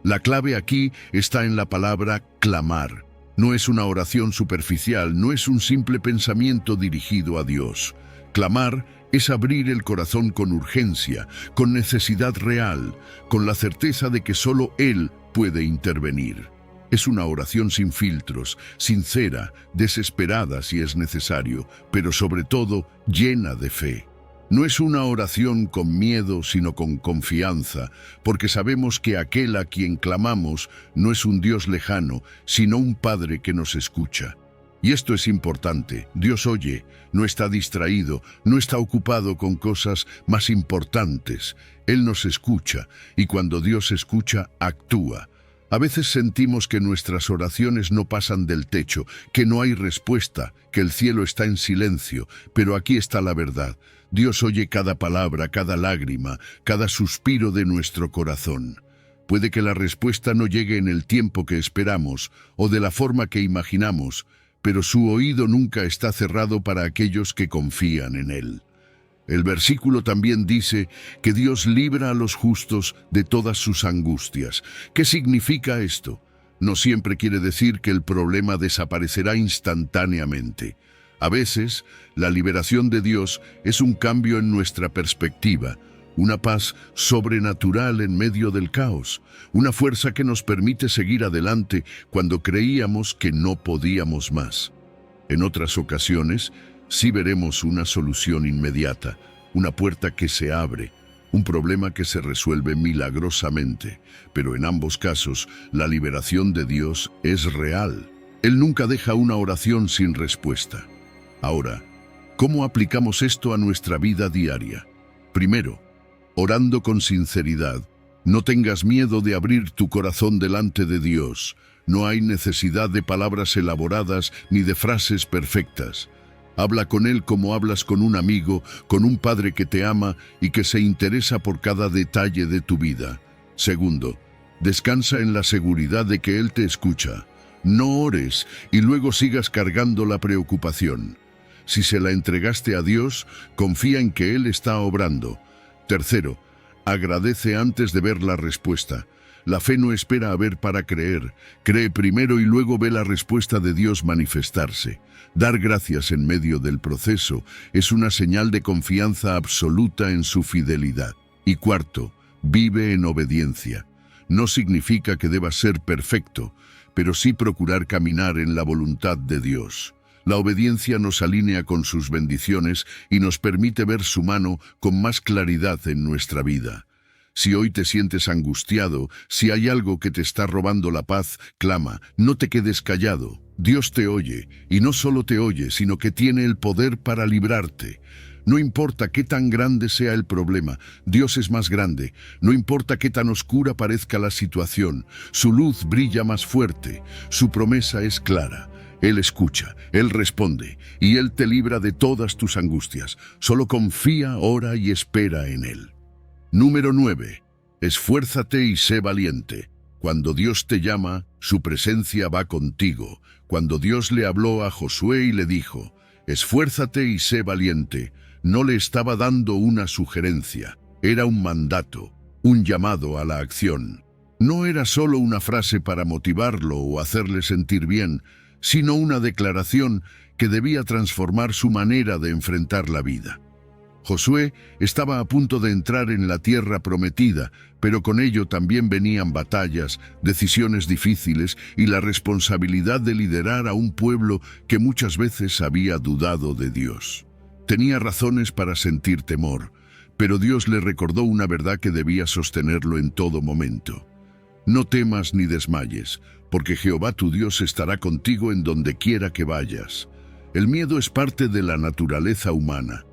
La clave aquí está en la palabra clamar. No es una oración superficial, no es un simple pensamiento dirigido a Dios. Clamar es abrir el corazón con urgencia, con necesidad real, con la certeza de que solo Él puede intervenir. Es una oración sin filtros, sincera, desesperada si es necesario, pero sobre todo llena de fe. No es una oración con miedo, sino con confianza, porque sabemos que aquel a quien clamamos no es un Dios lejano, sino un Padre que nos escucha. Y esto es importante. Dios oye, no está distraído, no está ocupado con cosas más importantes. Él nos escucha, y cuando Dios escucha, actúa. A veces sentimos que nuestras oraciones no pasan del techo, que no hay respuesta, que el cielo está en silencio, pero aquí está la verdad. Dios oye cada palabra, cada lágrima, cada suspiro de nuestro corazón. Puede que la respuesta no llegue en el tiempo que esperamos o de la forma que imaginamos, pero su oído nunca está cerrado para aquellos que confían en Él. El versículo también dice que Dios libra a los justos de todas sus angustias. ¿Qué significa esto? No siempre quiere decir que el problema desaparecerá instantáneamente. A veces, la liberación de Dios es un cambio en nuestra perspectiva, una paz sobrenatural en medio del caos, una fuerza que nos permite seguir adelante cuando creíamos que no podíamos más. En otras ocasiones, sí veremos una solución inmediata, una puerta que se abre, un problema que se resuelve milagrosamente, pero en ambos casos, la liberación de Dios es real. Él nunca deja una oración sin respuesta. Ahora, ¿cómo aplicamos esto a nuestra vida diaria? Primero, orando con sinceridad. No tengas miedo de abrir tu corazón delante de Dios. No hay necesidad de palabras elaboradas ni de frases perfectas. Habla con Él como hablas con un amigo, con un padre que te ama y que se interesa por cada detalle de tu vida. Segundo, descansa en la seguridad de que Él te escucha. No ores y luego sigas cargando la preocupación. Si se la entregaste a Dios, confía en que Él está obrando. Tercero, agradece antes de ver la respuesta. La fe no espera a ver para creer. Cree primero y luego ve la respuesta de Dios manifestarse. Dar gracias en medio del proceso es una señal de confianza absoluta en su fidelidad. Y cuarto, vive en obediencia. No significa que debas ser perfecto, pero sí procurar caminar en la voluntad de Dios. La obediencia nos alinea con sus bendiciones y nos permite ver su mano con más claridad en nuestra vida. Si hoy te sientes angustiado, si hay algo que te está robando la paz, clama, no te quedes callado. Dios te oye, y no solo te oye, sino que tiene el poder para librarte. No importa qué tan grande sea el problema, Dios es más grande. No importa qué tan oscura parezca la situación, su luz brilla más fuerte, su promesa es clara. Él escucha, Él responde, y Él te libra de todas tus angustias. Solo confía, ora y espera en Él. Número 9. Esfuérzate y sé valiente. Cuando Dios te llama, su presencia va contigo. Cuando Dios le habló a Josué y le dijo, esfuérzate y sé valiente, no le estaba dando una sugerencia, era un mandato, un llamado a la acción. No era solo una frase para motivarlo o hacerle sentir bien, sino una declaración que debía transformar su manera de enfrentar la vida. Josué estaba a punto de entrar en la tierra prometida, pero con ello también venían batallas, decisiones difíciles y la responsabilidad de liderar a un pueblo que muchas veces había dudado de Dios. Tenía razones para sentir temor, pero Dios le recordó una verdad que debía sostenerlo en todo momento. No temas ni desmayes, porque Jehová tu Dios estará contigo en donde quiera que vayas. El miedo es parte de la naturaleza humana.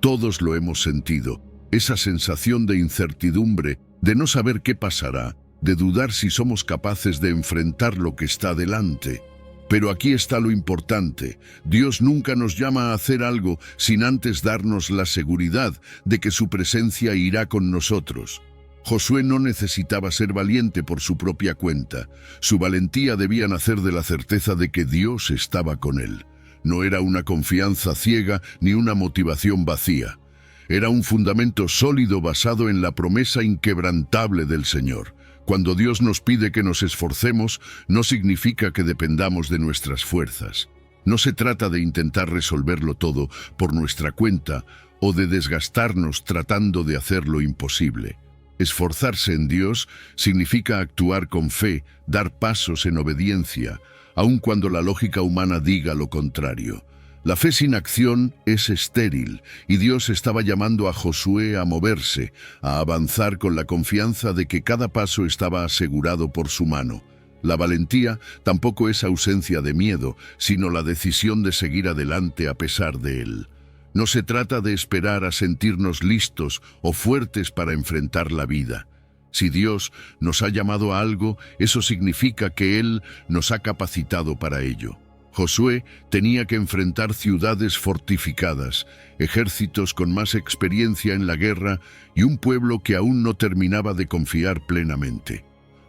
Todos lo hemos sentido, esa sensación de incertidumbre, de no saber qué pasará, de dudar si somos capaces de enfrentar lo que está delante. Pero aquí está lo importante, Dios nunca nos llama a hacer algo sin antes darnos la seguridad de que su presencia irá con nosotros. Josué no necesitaba ser valiente por su propia cuenta. Su valentía debía nacer de la certeza de que Dios estaba con él. No era una confianza ciega ni una motivación vacía. Era un fundamento sólido basado en la promesa inquebrantable del Señor. Cuando Dios nos pide que nos esforcemos, no significa que dependamos de nuestras fuerzas. No se trata de intentar resolverlo todo por nuestra cuenta o de desgastarnos tratando de hacer lo imposible. Esforzarse en Dios significa actuar con fe, dar pasos en obediencia, aun cuando la lógica humana diga lo contrario. La fe sin acción es estéril, y Dios estaba llamando a Josué a moverse, a avanzar con la confianza de que cada paso estaba asegurado por su mano. La valentía tampoco es ausencia de miedo, sino la decisión de seguir adelante a pesar de él. No se trata de esperar a sentirnos listos o fuertes para enfrentar la vida. Si Dios nos ha llamado a algo, eso significa que Él nos ha capacitado para ello. Josué tenía que enfrentar ciudades fortificadas, ejércitos con más experiencia en la guerra y un pueblo que aún no terminaba de confiar plenamente.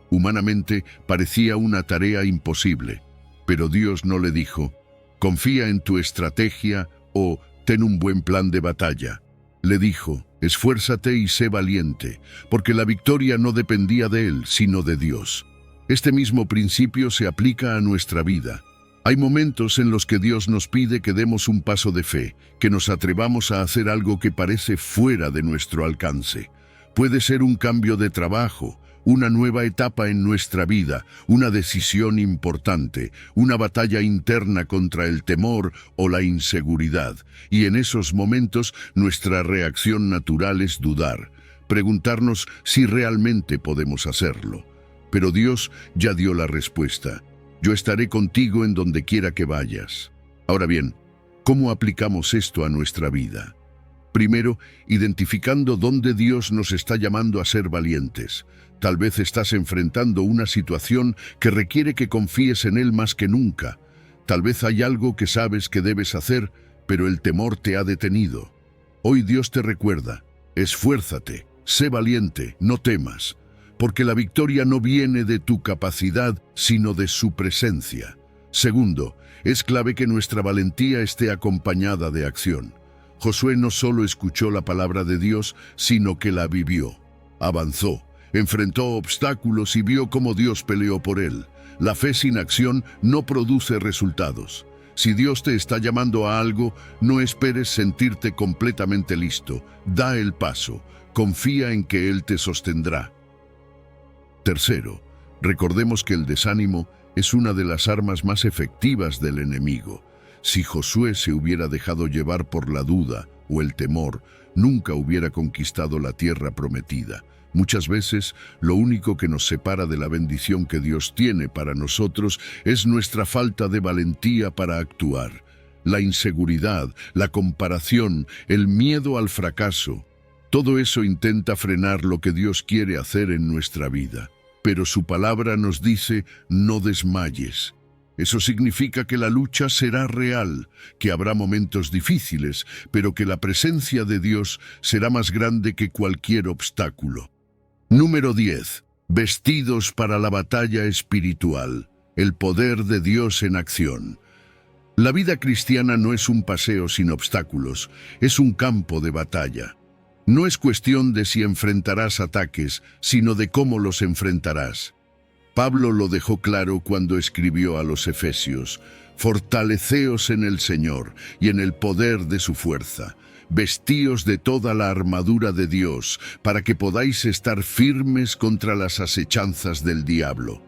Humanamente parecía una tarea imposible, pero Dios no le dijo, confía en tu estrategia o ten un buen plan de batalla. Le dijo, esfuérzate y sé valiente, porque la victoria no dependía de él, sino de Dios. Este mismo principio se aplica a nuestra vida. Hay momentos en los que Dios nos pide que demos un paso de fe, que nos atrevamos a hacer algo que parece fuera de nuestro alcance. Puede ser un cambio de trabajo, una nueva etapa en nuestra vida, una decisión importante, una batalla interna contra el temor o la inseguridad. Y en esos momentos nuestra reacción natural es dudar, preguntarnos si realmente podemos hacerlo. Pero Dios ya dio la respuesta. Yo estaré contigo en donde quiera que vayas. Ahora bien, ¿cómo aplicamos esto a nuestra vida? Primero, identificando dónde Dios nos está llamando a ser valientes. Tal vez estás enfrentando una situación que requiere que confíes en Él más que nunca. Tal vez hay algo que sabes que debes hacer, pero el temor te ha detenido. Hoy Dios te recuerda, esfuérzate, sé valiente, no temas, porque la victoria no viene de tu capacidad, sino de su presencia. Segundo, es clave que nuestra valentía esté acompañada de acción. Josué no solo escuchó la palabra de Dios, sino que la vivió. Avanzó, enfrentó obstáculos y vio cómo Dios peleó por él. La fe sin acción no produce resultados. Si Dios te está llamando a algo, no esperes sentirte completamente listo. Da el paso. Confía en que Él te sostendrá. Tercero, recordemos que el desánimo es una de las armas más efectivas del enemigo. Si Josué se hubiera dejado llevar por la duda o el temor, nunca hubiera conquistado la tierra prometida. Muchas veces, lo único que nos separa de la bendición que Dios tiene para nosotros es nuestra falta de valentía para actuar. La inseguridad, la comparación, el miedo al fracaso, todo eso intenta frenar lo que Dios quiere hacer en nuestra vida. Pero su palabra nos dice, no desmayes. Eso significa que la lucha será real, que habrá momentos difíciles, pero que la presencia de Dios será más grande que cualquier obstáculo. Número 10. Vestidos para la batalla espiritual. El poder de Dios en acción. La vida cristiana no es un paseo sin obstáculos, es un campo de batalla. No es cuestión de si enfrentarás ataques, sino de cómo los enfrentarás. Pablo lo dejó claro cuando escribió a los Efesios, «Fortaleceos en el Señor y en el poder de su fuerza. Vestíos de toda la armadura de Dios, para que podáis estar firmes contra las asechanzas del diablo».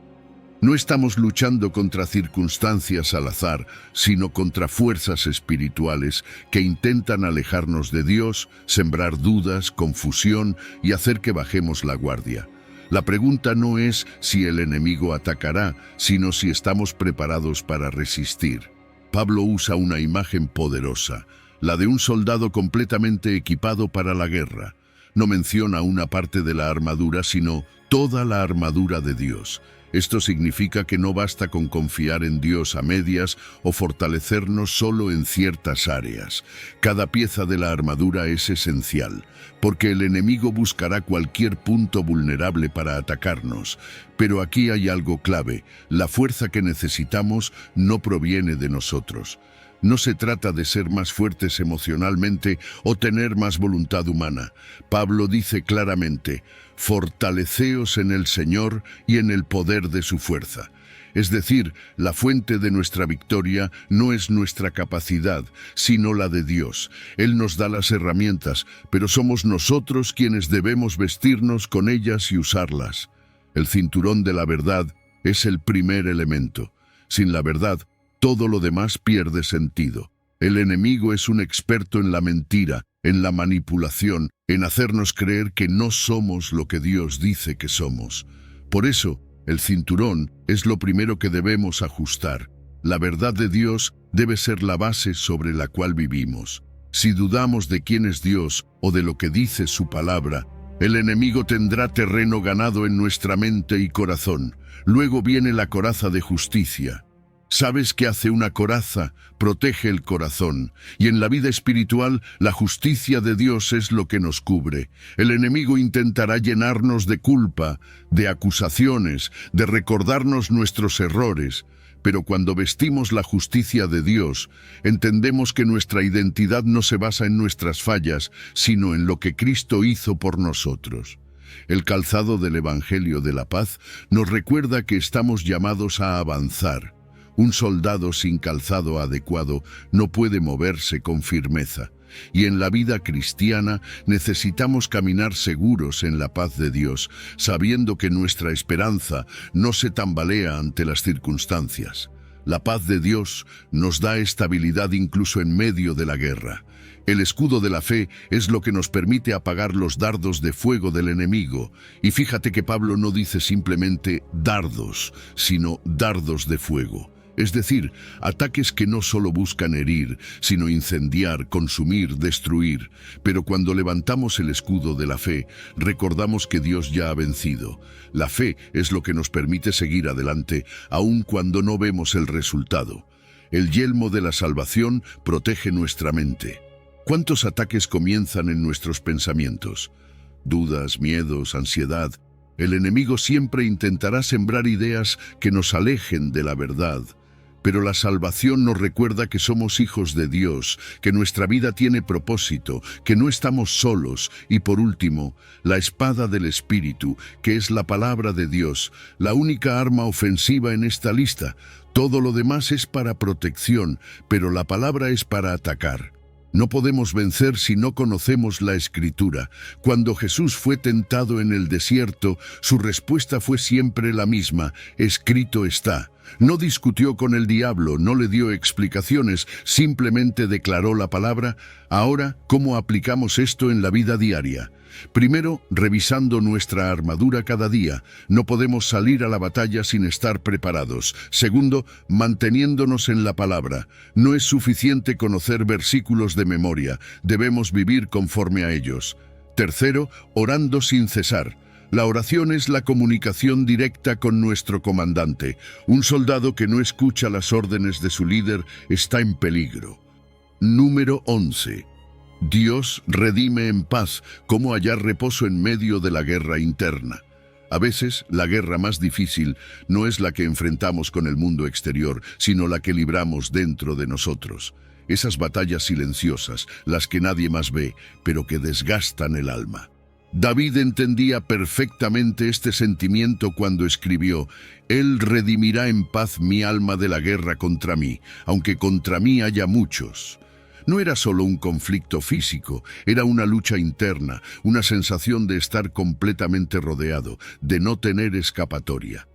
No estamos luchando contra circunstancias al azar, sino contra fuerzas espirituales que intentan alejarnos de Dios, sembrar dudas, confusión y hacer que bajemos la guardia. La pregunta no es si el enemigo atacará, sino si estamos preparados para resistir. Pablo usa una imagen poderosa, la de un soldado completamente equipado para la guerra. No menciona una parte de la armadura, sino toda la armadura de Dios. Esto significa que no basta con confiar en Dios a medias o fortalecernos solo en ciertas áreas. Cada pieza de la armadura es esencial, porque el enemigo buscará cualquier punto vulnerable para atacarnos. Pero aquí hay algo clave: la fuerza que necesitamos no proviene de nosotros. No se trata de ser más fuertes emocionalmente o tener más voluntad humana. Pablo dice claramente: fortaleceos en el Señor y en el poder de su fuerza. Es decir, la fuente de nuestra victoria no es nuestra capacidad, sino la de Dios. Él nos da las herramientas, pero somos nosotros quienes debemos vestirnos con ellas y usarlas. El cinturón de la verdad es el primer elemento. Sin la verdad, todo lo demás pierde sentido. El enemigo es un experto en la mentira, en la manipulación, en hacernos creer que no somos lo que Dios dice que somos. Por eso, el cinturón es lo primero que debemos ajustar. La verdad de Dios debe ser la base sobre la cual vivimos. Si dudamos de quién es Dios o de lo que dice su palabra, el enemigo tendrá terreno ganado en nuestra mente y corazón. Luego viene la coraza de justicia. ¿Sabes qué hace una coraza? Protege el corazón. Y en la vida espiritual, la justicia de Dios es lo que nos cubre. El enemigo intentará llenarnos de culpa, de acusaciones, de recordarnos nuestros errores. Pero cuando vestimos la justicia de Dios, entendemos que nuestra identidad no se basa en nuestras fallas, sino en lo que Cristo hizo por nosotros. El calzado del Evangelio de la Paz nos recuerda que estamos llamados a avanzar. Un soldado sin calzado adecuado no puede moverse con firmeza. Y en la vida cristiana necesitamos caminar seguros en la paz de Dios, sabiendo que nuestra esperanza no se tambalea ante las circunstancias. La paz de Dios nos da estabilidad incluso en medio de la guerra. El escudo de la fe es lo que nos permite apagar los dardos de fuego del enemigo. Y fíjate que Pablo no dice simplemente dardos, sino dardos de fuego. Es decir, ataques que no solo buscan herir, sino incendiar, consumir, destruir. Pero cuando levantamos el escudo de la fe, recordamos que Dios ya ha vencido. La fe es lo que nos permite seguir adelante, aun cuando no vemos el resultado. El yelmo de la salvación protege nuestra mente. ¿Cuántos ataques comienzan en nuestros pensamientos? Dudas, miedos, ansiedad. El enemigo siempre intentará sembrar ideas que nos alejen de la verdad. Pero la salvación nos recuerda que somos hijos de Dios, que nuestra vida tiene propósito, que no estamos solos. Y por último, la espada del Espíritu, que es la palabra de Dios, la única arma ofensiva en esta lista. Todo lo demás es para protección, pero la palabra es para atacar. No podemos vencer si no conocemos la Escritura. Cuando Jesús fue tentado en el desierto, su respuesta fue siempre la misma: escrito está. No discutió con el diablo, no le dio explicaciones, simplemente declaró la palabra. Ahora, ¿cómo aplicamos esto en la vida diaria? Primero, revisando nuestra armadura cada día. No podemos salir a la batalla sin estar preparados. Segundo, manteniéndonos en la palabra. No es suficiente conocer versículos de memoria, debemos vivir conforme a ellos. Tercero, orando sin cesar. La oración es la comunicación directa con nuestro comandante. Un soldado que no escucha las órdenes de su líder está en peligro. Número 11. Dios redime en paz. ¿Cómo hallar reposo en medio de la guerra interna? A veces, la guerra más difícil no es la que enfrentamos con el mundo exterior, sino la que libramos dentro de nosotros. Esas batallas silenciosas, las que nadie más ve, pero que desgastan el alma. David entendía perfectamente este sentimiento cuando escribió: Él redimirá en paz mi alma de la guerra contra mí, aunque contra mí haya muchos. No era solo un conflicto físico, era una lucha interna, una sensación de estar completamente rodeado, de no tener escapatoria.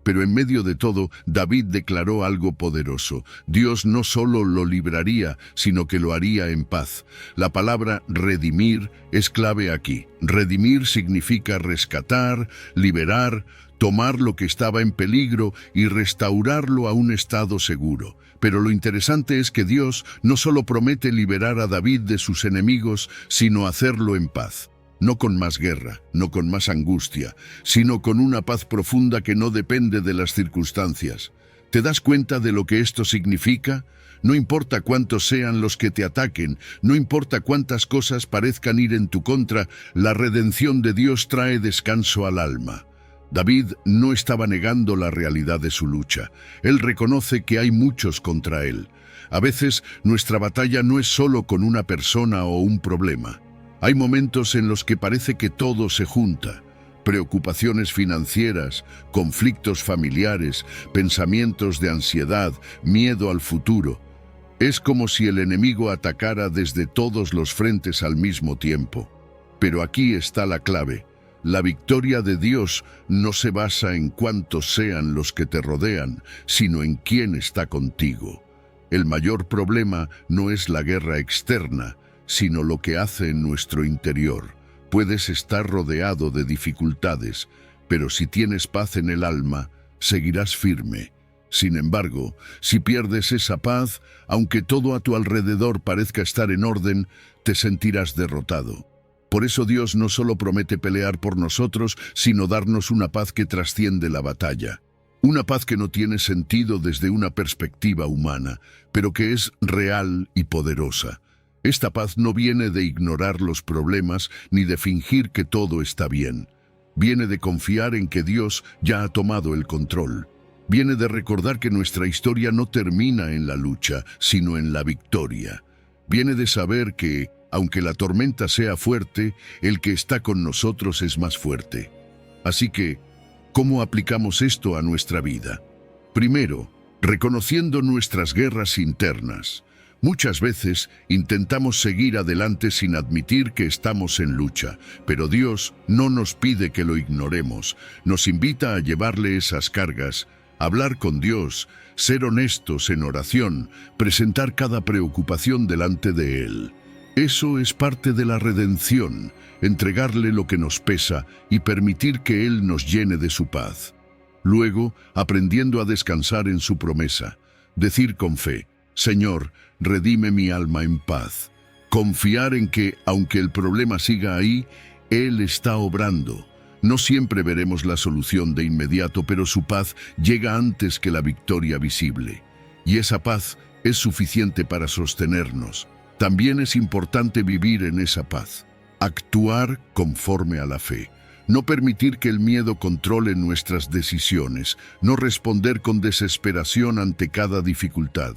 Pero en medio de todo, David declaró algo poderoso. Dios no solo lo libraría, sino que lo haría en paz. La palabra redimir es clave aquí. Redimir significa rescatar, liberar, tomar lo que estaba en peligro y restaurarlo a un estado seguro. Pero lo interesante es que Dios no solo promete liberar a David de sus enemigos, sino hacerlo en paz. no con más guerra, no con más angustia, sino con una paz profunda que no depende de las circunstancias. ¿Te das cuenta de lo que esto significa? No importa cuántos sean los que te ataquen, no importa cuántas cosas parezcan ir en tu contra, la redención de Dios trae descanso al alma. David no estaba negando la realidad de su lucha. Él reconoce que hay muchos contra él. A veces nuestra batalla no es solo con una persona o un problema. Hay momentos en los que parece que todo se junta. Preocupaciones financieras, conflictos familiares, pensamientos de ansiedad, miedo al futuro. Es como si el enemigo atacara desde todos los frentes al mismo tiempo. Pero aquí está la clave. La victoria de Dios no se basa en cuántos sean los que te rodean, sino en quién está contigo. El mayor problema no es la guerra externa, sino lo que hace en nuestro interior. Puedes estar rodeado de dificultades, pero si tienes paz en el alma, seguirás firme. Sin embargo, si pierdes esa paz, aunque todo a tu alrededor parezca estar en orden, te sentirás derrotado. Por eso Dios no solo promete pelear por nosotros, sino darnos una paz que trasciende la batalla. Una paz que no tiene sentido desde una perspectiva humana, pero que es real y poderosa. Esta paz no viene de ignorar los problemas ni de fingir que todo está bien. Viene de confiar en que Dios ya ha tomado el control. Viene de recordar que nuestra historia no termina en la lucha, sino en la victoria. Viene de saber que, aunque la tormenta sea fuerte, el que está con nosotros es más fuerte. Así que, ¿cómo aplicamos esto a nuestra vida? Primero, reconociendo nuestras guerras internas. Muchas veces intentamos seguir adelante sin admitir que estamos en lucha, pero Dios no nos pide que lo ignoremos, nos invita a llevarle esas cargas, hablar con Dios, ser honestos en oración, presentar cada preocupación delante de Él. Eso es parte de la redención, entregarle lo que nos pesa y permitir que Él nos llene de su paz. Luego, aprendiendo a descansar en su promesa, decir con fe, Señor, redime mi alma en paz. Confiar en que, aunque el problema siga ahí, Él está obrando. No siempre veremos la solución de inmediato, pero su paz llega antes que la victoria visible. Y esa paz es suficiente para sostenernos. También es importante vivir en esa paz. Actuar conforme a la fe. No permitir que el miedo controle nuestras decisiones. No responder con desesperación ante cada dificultad.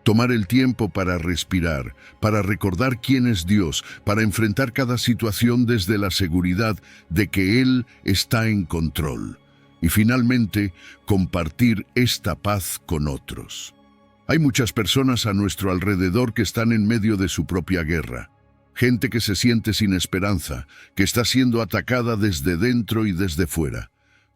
Tomar el tiempo para respirar, para recordar quién es Dios, para enfrentar cada situación desde la seguridad de que Él está en control. Y finalmente, compartir esta paz con otros. Hay muchas personas a nuestro alrededor que están en medio de su propia guerra. Gente que se siente sin esperanza, que está siendo atacada desde dentro y desde fuera.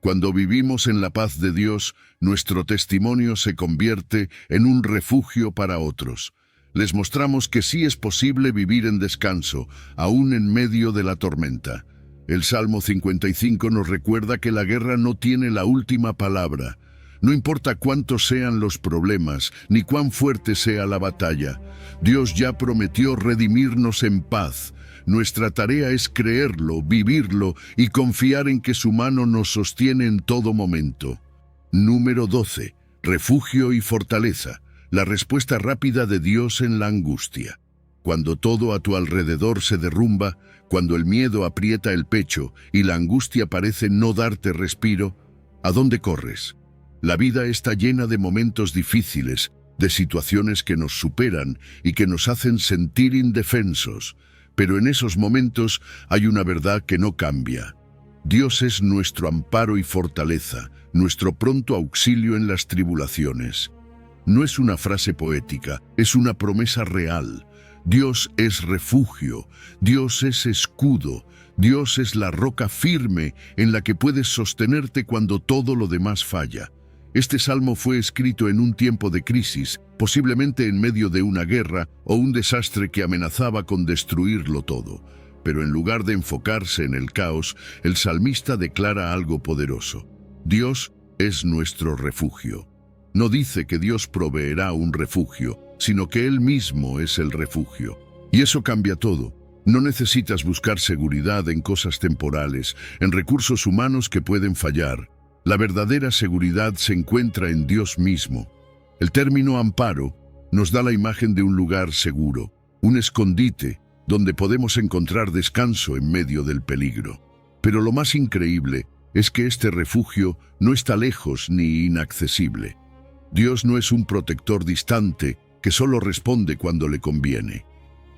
Cuando vivimos en la paz de Dios, nuestro testimonio se convierte en un refugio para otros. Les mostramos que sí es posible vivir en descanso, aún en medio de la tormenta. El Salmo 55 nos recuerda que la guerra no tiene la última palabra. No importa cuántos sean los problemas, ni cuán fuerte sea la batalla. Dios ya prometió redimirnos en paz. Nuestra tarea es creerlo, vivirlo y confiar en que su mano nos sostiene en todo momento. Número 12. Refugio y fortaleza. La respuesta rápida de Dios en la angustia. Cuando todo a tu alrededor se derrumba, cuando el miedo aprieta el pecho y la angustia parece no darte respiro, ¿a dónde corres? La vida está llena de momentos difíciles, de situaciones que nos superan y que nos hacen sentir indefensos. Pero en esos momentos hay una verdad que no cambia. Dios es nuestro amparo y fortaleza, nuestro pronto auxilio en las tribulaciones. No es una frase poética, es una promesa real. Dios es refugio, Dios es escudo, Dios es la roca firme en la que puedes sostenerte cuando todo lo demás falla. Este salmo fue escrito en un tiempo de crisis, posiblemente en medio de una guerra o un desastre que amenazaba con destruirlo todo. Pero en lugar de enfocarse en el caos, el salmista declara algo poderoso. Dios es nuestro refugio. No dice que Dios proveerá un refugio, sino que Él mismo es el refugio. Y eso cambia todo. No necesitas buscar seguridad en cosas temporales, en recursos humanos que pueden fallar. La verdadera seguridad se encuentra en Dios mismo. El término amparo nos da la imagen de un lugar seguro, un escondite donde podemos encontrar descanso en medio del peligro. Pero lo más increíble es que este refugio no está lejos ni inaccesible. Dios no es un protector distante que solo responde cuando le conviene.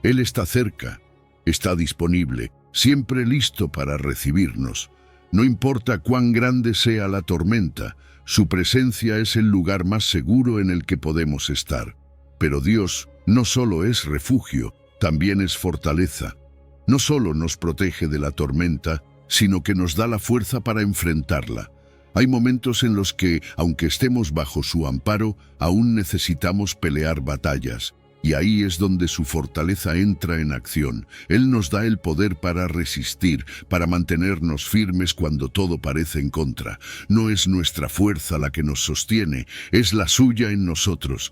Él está cerca, está disponible, siempre listo para recibirnos. No importa cuán grande sea la tormenta, su presencia es el lugar más seguro en el que podemos estar. Pero Dios no solo es refugio, también es fortaleza. No solo nos protege de la tormenta, sino que nos da la fuerza para enfrentarla. Hay momentos en los que, aunque estemos bajo su amparo, aún necesitamos pelear batallas. Y ahí es donde su fortaleza entra en acción. Él nos da el poder para resistir, para mantenernos firmes cuando todo parece en contra. No es nuestra fuerza la que nos sostiene, es la suya en nosotros.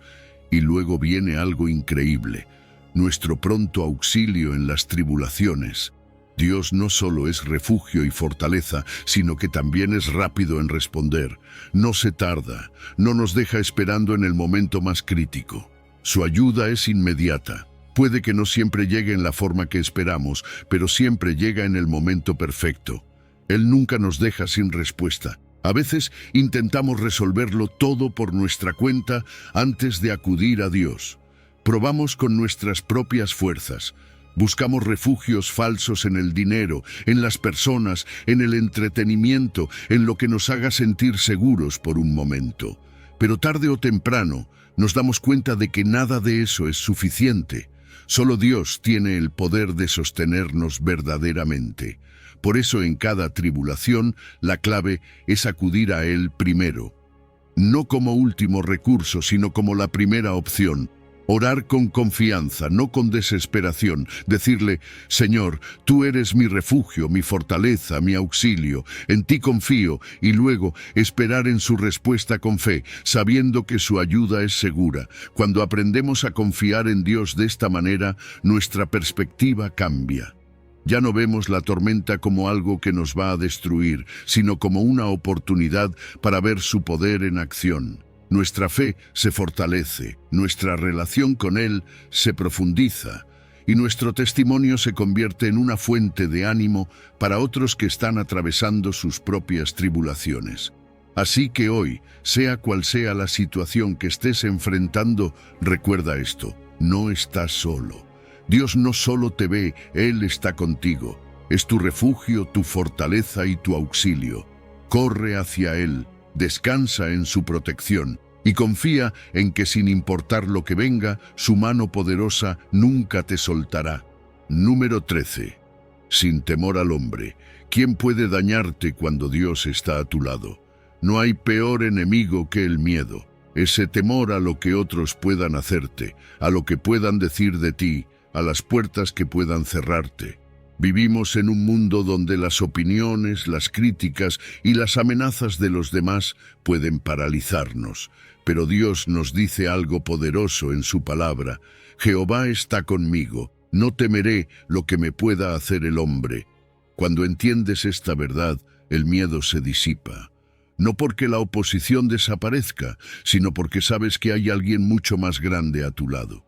Y luego viene algo increíble, nuestro pronto auxilio en las tribulaciones. Dios no solo es refugio y fortaleza, sino que también es rápido en responder. No se tarda, no nos deja esperando en el momento más crítico. Su ayuda es inmediata. Puede que no siempre llegue en la forma que esperamos, pero siempre llega en el momento perfecto. Él nunca nos deja sin respuesta. A veces intentamos resolverlo todo por nuestra cuenta antes de acudir a Dios. Probamos con nuestras propias fuerzas. Buscamos refugios falsos en el dinero, en las personas, en el entretenimiento, en lo que nos haga sentir seguros por un momento. Pero tarde o temprano nos damos cuenta de que nada de eso es suficiente. Solo Dios tiene el poder de sostenernos verdaderamente. Por eso en cada tribulación la clave es acudir a Él primero. No como último recurso, sino como la primera opción. Orar con confianza, no con desesperación. Decirle, Señor, tú eres mi refugio, mi fortaleza, mi auxilio. En ti confío, y luego esperar en su respuesta con fe, sabiendo que su ayuda es segura. Cuando aprendemos a confiar en Dios de esta manera, nuestra perspectiva cambia. Ya no vemos la tormenta como algo que nos va a destruir, sino como una oportunidad para ver su poder en acción. Nuestra fe se fortalece, nuestra relación con Él se profundiza y nuestro testimonio se convierte en una fuente de ánimo para otros que están atravesando sus propias tribulaciones. Así que hoy, sea cual sea la situación que estés enfrentando, recuerda esto: no estás solo. Dios no solo te ve, Él está contigo. Es tu refugio, tu fortaleza y tu auxilio. Corre hacia Él. Descansa en su protección y confía en que sin importar lo que venga, su mano poderosa nunca te soltará. Número 13. Sin temor al hombre. ¿Quién puede dañarte cuando Dios está a tu lado? No hay peor enemigo que el miedo. Ese temor a lo que otros puedan hacerte, a lo que puedan decir de ti, a las puertas que puedan cerrarte. Vivimos en un mundo donde las opiniones, las críticas y las amenazas de los demás pueden paralizarnos. Pero Dios nos dice algo poderoso en su palabra: Jehová está conmigo, no temeré lo que me pueda hacer el hombre. Cuando entiendes esta verdad, el miedo se disipa. No porque la oposición desaparezca, sino porque sabes que hay alguien mucho más grande a tu lado.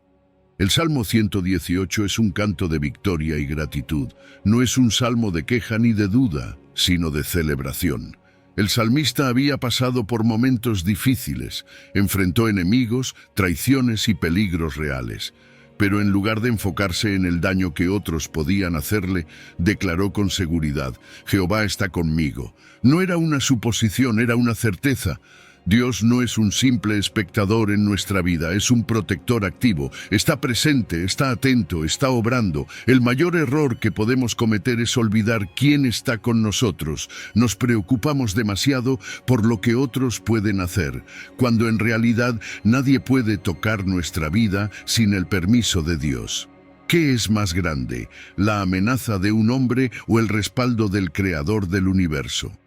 El Salmo 118 es un canto de victoria y gratitud. No es un salmo de queja ni de duda, sino de celebración. El salmista había pasado por momentos difíciles, enfrentó enemigos, traiciones y peligros reales. Pero en lugar de enfocarse en el daño que otros podían hacerle, declaró con seguridad: Jehová está conmigo. No era una suposición, era una certeza. Dios no es un simple espectador en nuestra vida, es un protector activo. Está presente, está atento, está obrando. El mayor error que podemos cometer es olvidar quién está con nosotros. Nos preocupamos demasiado por lo que otros pueden hacer, cuando en realidad nadie puede tocar nuestra vida sin el permiso de Dios. ¿Qué es más grande, la amenaza de un hombre o el respaldo del Creador del universo?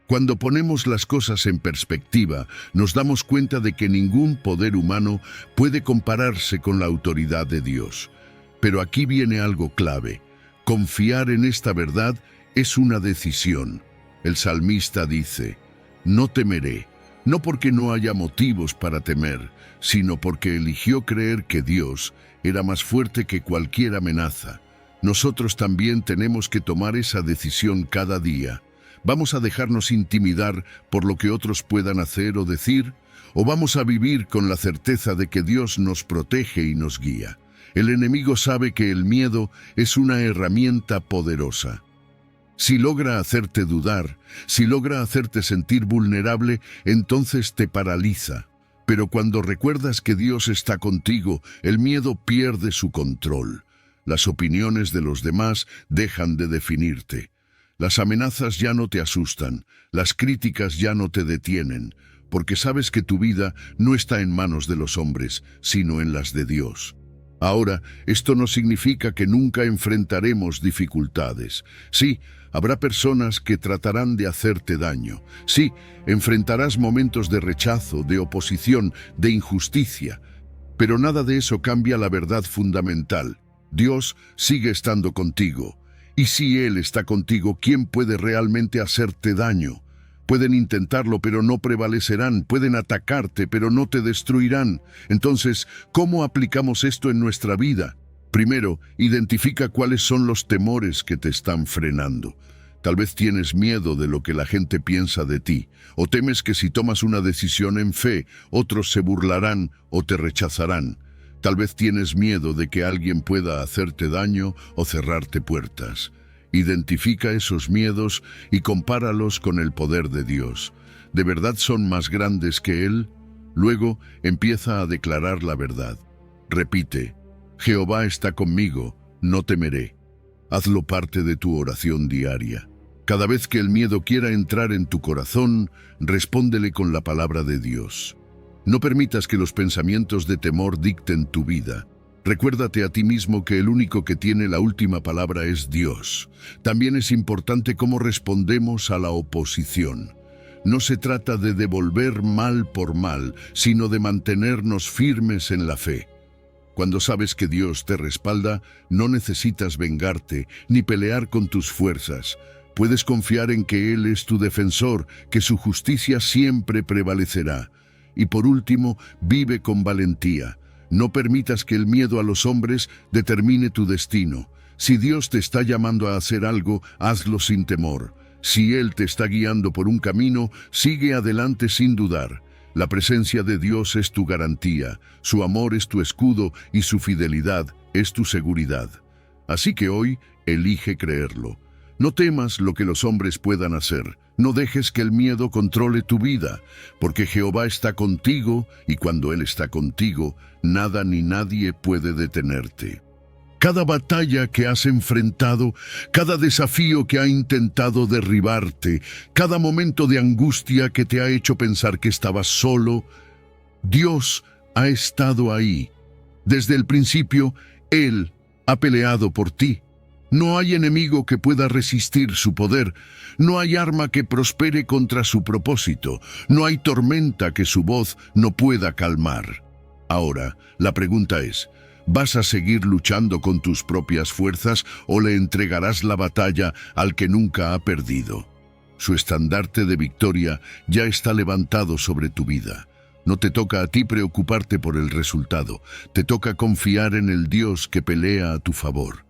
Cuando ponemos las cosas en perspectiva, nos damos cuenta de que ningún poder humano puede compararse con la autoridad de Dios. Pero aquí viene algo clave. Confiar en esta verdad es una decisión. El salmista dice, no temeré, no porque no haya motivos para temer, sino porque eligió creer que Dios era más fuerte que cualquier amenaza. Nosotros también tenemos que tomar esa decisión cada día. ¿Vamos a dejarnos intimidar por lo que otros puedan hacer o decir? ¿O vamos a vivir con la certeza de que Dios nos protege y nos guía? El enemigo sabe que el miedo es una herramienta poderosa. Si logra hacerte dudar, si logra hacerte sentir vulnerable, entonces te paraliza. Pero cuando recuerdas que Dios está contigo, el miedo pierde su control. Las opiniones de los demás dejan de definirte. Las amenazas ya no te asustan, las críticas ya no te detienen, porque sabes que tu vida no está en manos de los hombres, sino en las de Dios. Ahora, esto no significa que nunca enfrentaremos dificultades. Sí, habrá personas que tratarán de hacerte daño. Sí, enfrentarás momentos de rechazo, de oposición, de injusticia. Pero nada de eso cambia la verdad fundamental. Dios sigue estando contigo. Y si Él está contigo, ¿quién puede realmente hacerte daño? Pueden intentarlo, pero no prevalecerán. Pueden atacarte, pero no te destruirán. Entonces, ¿cómo aplicamos esto en nuestra vida? Primero, identifica cuáles son los temores que te están frenando. Tal vez tienes miedo de lo que la gente piensa de ti, o temes que si tomas una decisión en fe, otros se burlarán o te rechazarán. Tal vez tienes miedo de que alguien pueda hacerte daño o cerrarte puertas. Identifica esos miedos y compáralos con el poder de Dios. ¿De verdad son más grandes que Él? Luego empieza a declarar la verdad. Repite, Jehová está conmigo, no temeré. Hazlo parte de tu oración diaria. Cada vez que el miedo quiera entrar en tu corazón, respóndele con la palabra de Dios. No permitas que los pensamientos de temor dicten tu vida. Recuérdate a ti mismo que el único que tiene la última palabra es Dios. También es importante cómo respondemos a la oposición. No se trata de devolver mal por mal, sino de mantenernos firmes en la fe. Cuando sabes que Dios te respalda, no necesitas vengarte ni pelear con tus fuerzas. Puedes confiar en que Él es tu defensor, que su justicia siempre prevalecerá. Y por último, vive con valentía. No permitas que el miedo a los hombres determine tu destino. Si Dios te está llamando a hacer algo, hazlo sin temor. Si Él te está guiando por un camino, sigue adelante sin dudar. La presencia de Dios es tu garantía, su amor es tu escudo y su fidelidad es tu seguridad. Así que hoy, elige creerlo. No temas lo que los hombres puedan hacer. No dejes que el miedo controle tu vida, porque Jehová está contigo y cuando Él está contigo, nada ni nadie puede detenerte. Cada batalla que has enfrentado, cada desafío que ha intentado derribarte, cada momento de angustia que te ha hecho pensar que estabas solo, Dios ha estado ahí. Desde el principio, Él ha peleado por ti. No hay enemigo que pueda resistir su poder, no hay arma que prospere contra su propósito, no hay tormenta que su voz no pueda calmar. Ahora, la pregunta es, ¿vas a seguir luchando con tus propias fuerzas o le entregarás la batalla al que nunca ha perdido? Su estandarte de victoria ya está levantado sobre tu vida. No te toca a ti preocuparte por el resultado, te toca confiar en el Dios que pelea a tu favor.